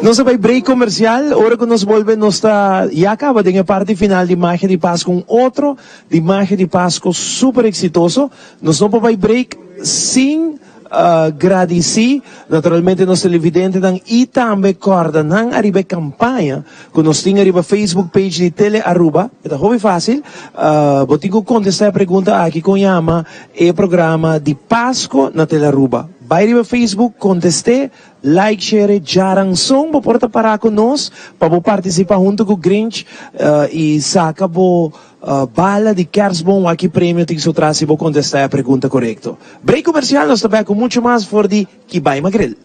Nós vai break comercial, hora que nós volvemos já acaba de parte final de Magia de Páscoa, outro de Magia de Páscoa super exitoso. Nós não vai break sem agradecer, naturalmente, nos televidentes e também corda não arriba campanha que nós temos arriba Facebook page de Tele Aruba. É muito fácil. Vou ter que contestar a pergunta aqui com Yama, é programa de Páscoa na Tele Aruba. Vai arriba Facebook, conteste, like, share, jarang song, porta para conosco, para participar junto com o Grinch e saca bala de Kersbon, aqui prêmio tem que trazer e vou contestar a pergunta correta. Break comercial, nós estamos com muito mais for de Kibaima Grill.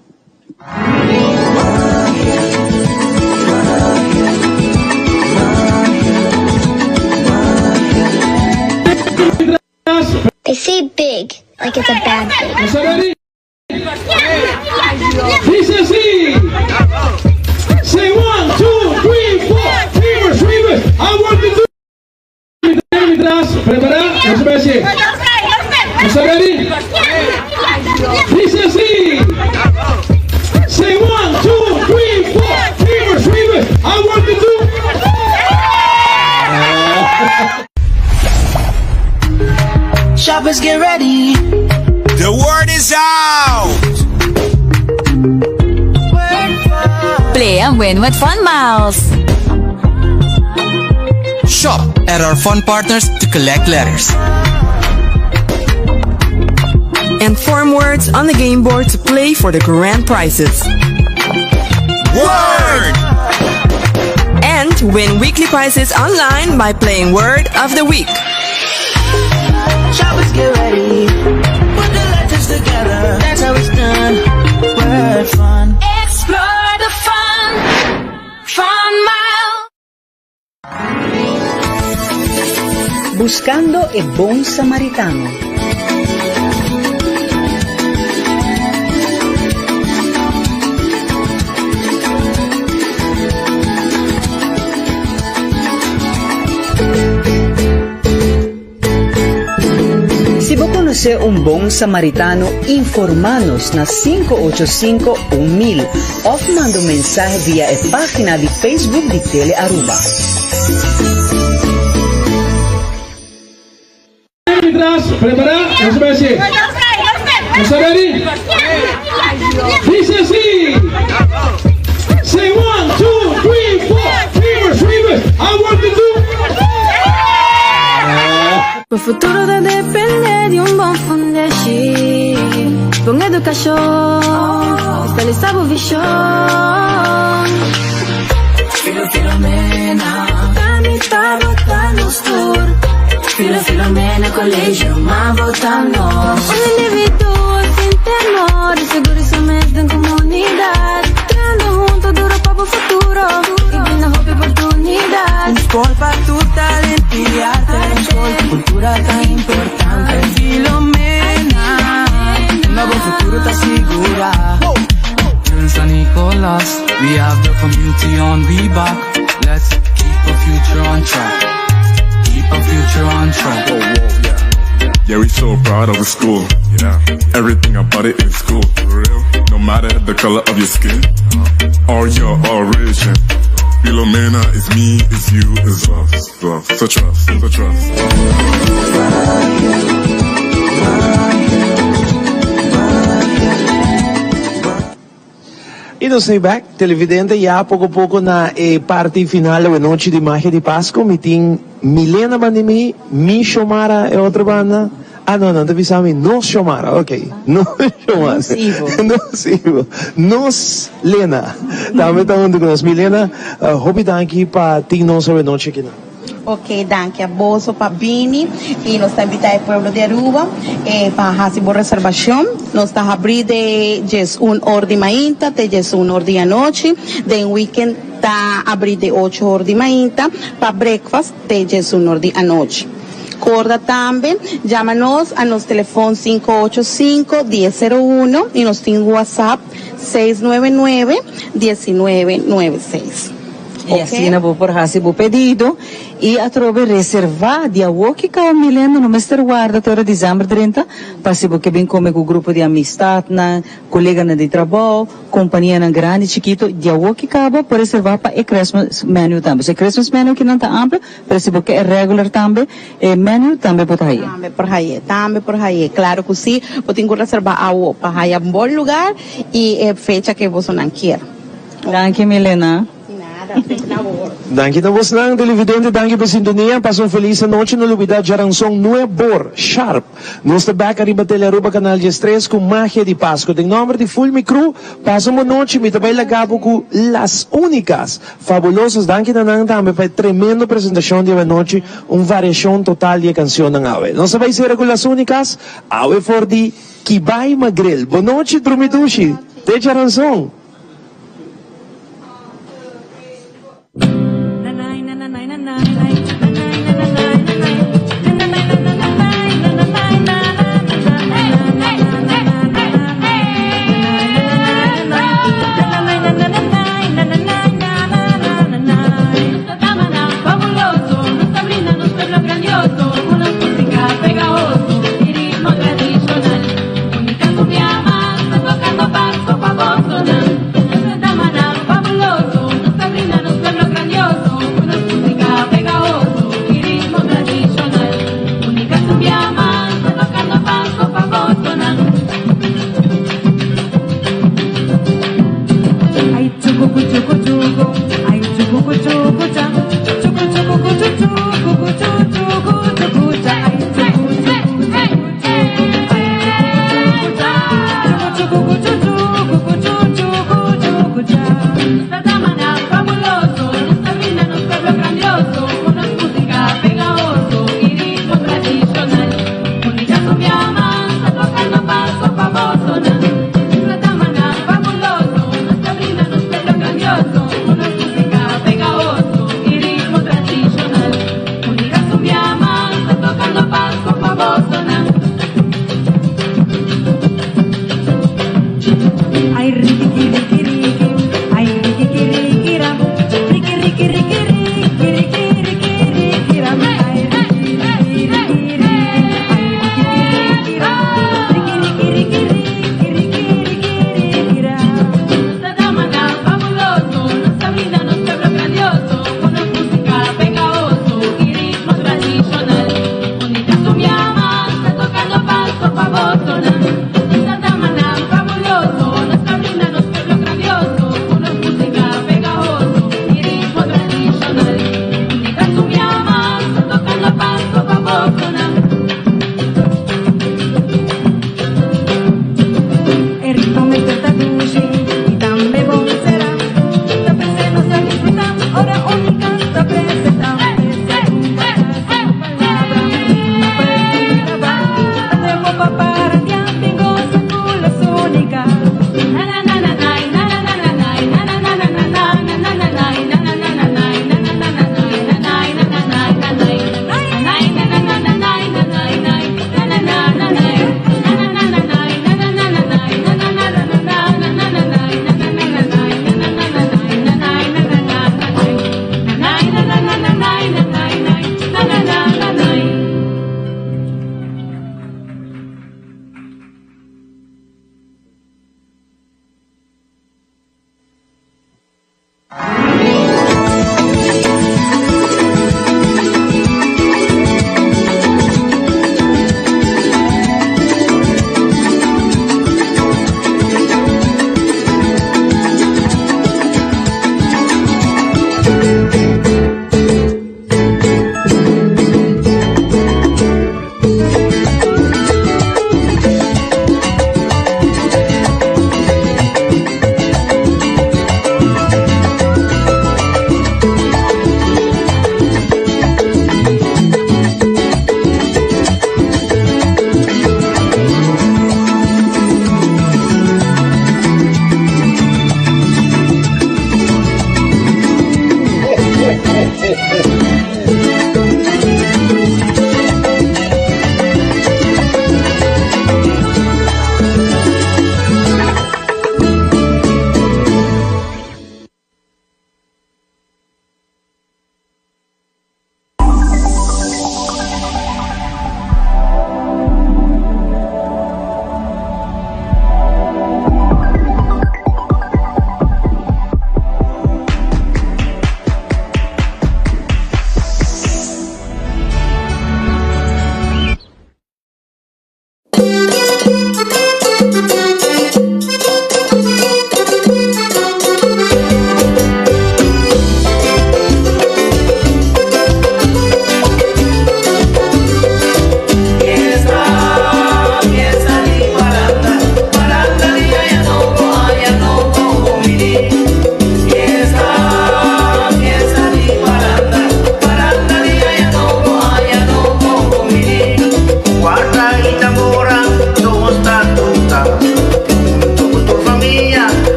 They say big, like it's a bad thing. Dice así. Say 1, 2, 3, 4. Rivers. I want to do. Let's press it. Is that ready? Dice así. Say 1, 2, 3, 4. Fever. I want to do. Shoppers get ready. The word is out. Play and win with Fun Miles. Shop at our fun partners to collect letters. And form words on the game board to play for the grand prizes. Word! And win weekly prizes online by playing Word of the Week. Shoppers get ready. Put the letters together. That's how it's done. Word fun. Explore the fun. Fun Mile. Buscando e buon samaritano. Si vos conocés un buen samaritano, informanos na 585-1000 o manda un mensaje vía la página de Facebook de Tele Aruba. Preparado, let's press it. Is that ready? Dice así. Say 1, 2, 3, 4. Fever. I want to do. O futuro depende de un bom fundamento, con educação, estabilizar visão. Filomena, canita votando tour. Filomena, colégio, mas votamos. Um indivíduo sem temor, seguro isso mesmo em comunidade. Criando junto duro para o futuro, e na roupa oportunidade. Escola para tu talento e arte. Cultura tan importante. Filomena, novo futuro tá segura. In San Nicolas, we have the community on the back. Let's keep a future on track. Keep a future on track. Yeah, we so proud of the school. Yeah, everything about it is cool. For real. No matter the color of your skin or your origin. Filomena is me, is you, is us. So trust. E nós estamos back, televidente, já pouco a pouco na parte final da noite de magia de Páscoa, me tem Milena Bandimi, Mi Shomara é outra banda. Ah, não, te avisamos, Nos Shomara, ok. Nos Shomara. Nocivo. Nos Lena. Também está junto com nós. Milena, hobby danke para ti não sobre noite aqui. Ok, danke a Bozo, para Bini, e nós estamos invitando o povo de Aruba para fazer boa reservação. Nós estamos abrindo de 1 hora de manhã até 1 hora da noite. De weekend está abrindo de 8 horas de manhã para breakfast até 1 hora da noite. Corda também, chama-nos a nosso telefone 585-1001 e nós temos WhatsApp 699-1996. E assim vou por fazer o pedido e a trobe reservar dia que cada milênio no Mr. Guarda até dezembro 30 para se você bem come com o grupo de amistade na colega de trabalho companhia na grande chiquito dia que acaba por reservar para o Christmas menu também se Christmas menu que não está amplo para se você é regular também menu também por aí também por aí claro que sim você tem que reservar algo para aí um bom lugar e fecha que você não quer. Danke Milena. Danke na vos nang televidente, danke pa sintonia, pasong feliz noche no lubida Jaransong Nuebor, Sharp. Nos está back arriba Telearuba Canal 13 com magia de Páscoa. Tem nome de Full Mi Crew, paso mo noche, mi tabay lagabo com Las Únicas, fabulosas, danke na nang tambe pa tremendo presentação de noche, variação total de canção ng awe. Nos sabay sira com Las Únicas, awe for di Kibay Magrel. Boa noite, Drumitushi, de Jaransong.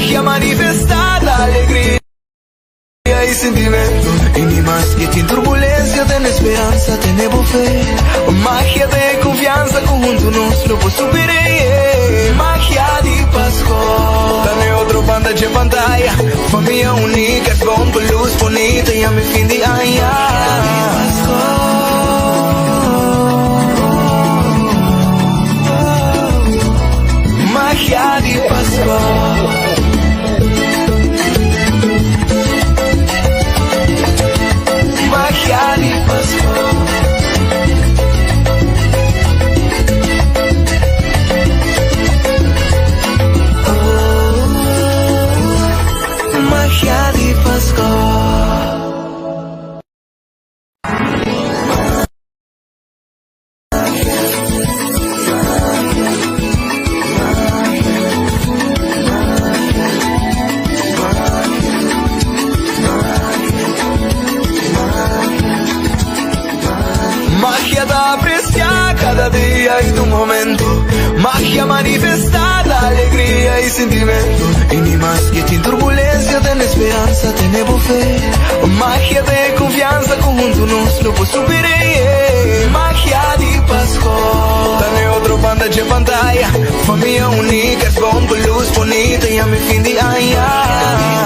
magia manifestada, alegría y sentimiento. Y ni más que en turbulencia, ten esperanza, tenemos fe. Magia de confianza, conjunto nostro può subire. Magia di Pascua. Dame otro banda de pantalla, familia única, con luz bonita y a mi fin de año. Magia di Pascua. Magia di Pascua. Magia di Pascua. Magia da apreciar cada día y tu momento. Magia manifestada, alegría y sentimiento. Y ni más que en turbulencia, ten esperanza, tenemos fe. Magia de confianza, conjunto nostro può subire. Magia di Pascua. Dame otro banda de pantalla, familia única, con luz bonita y a mi fin de año.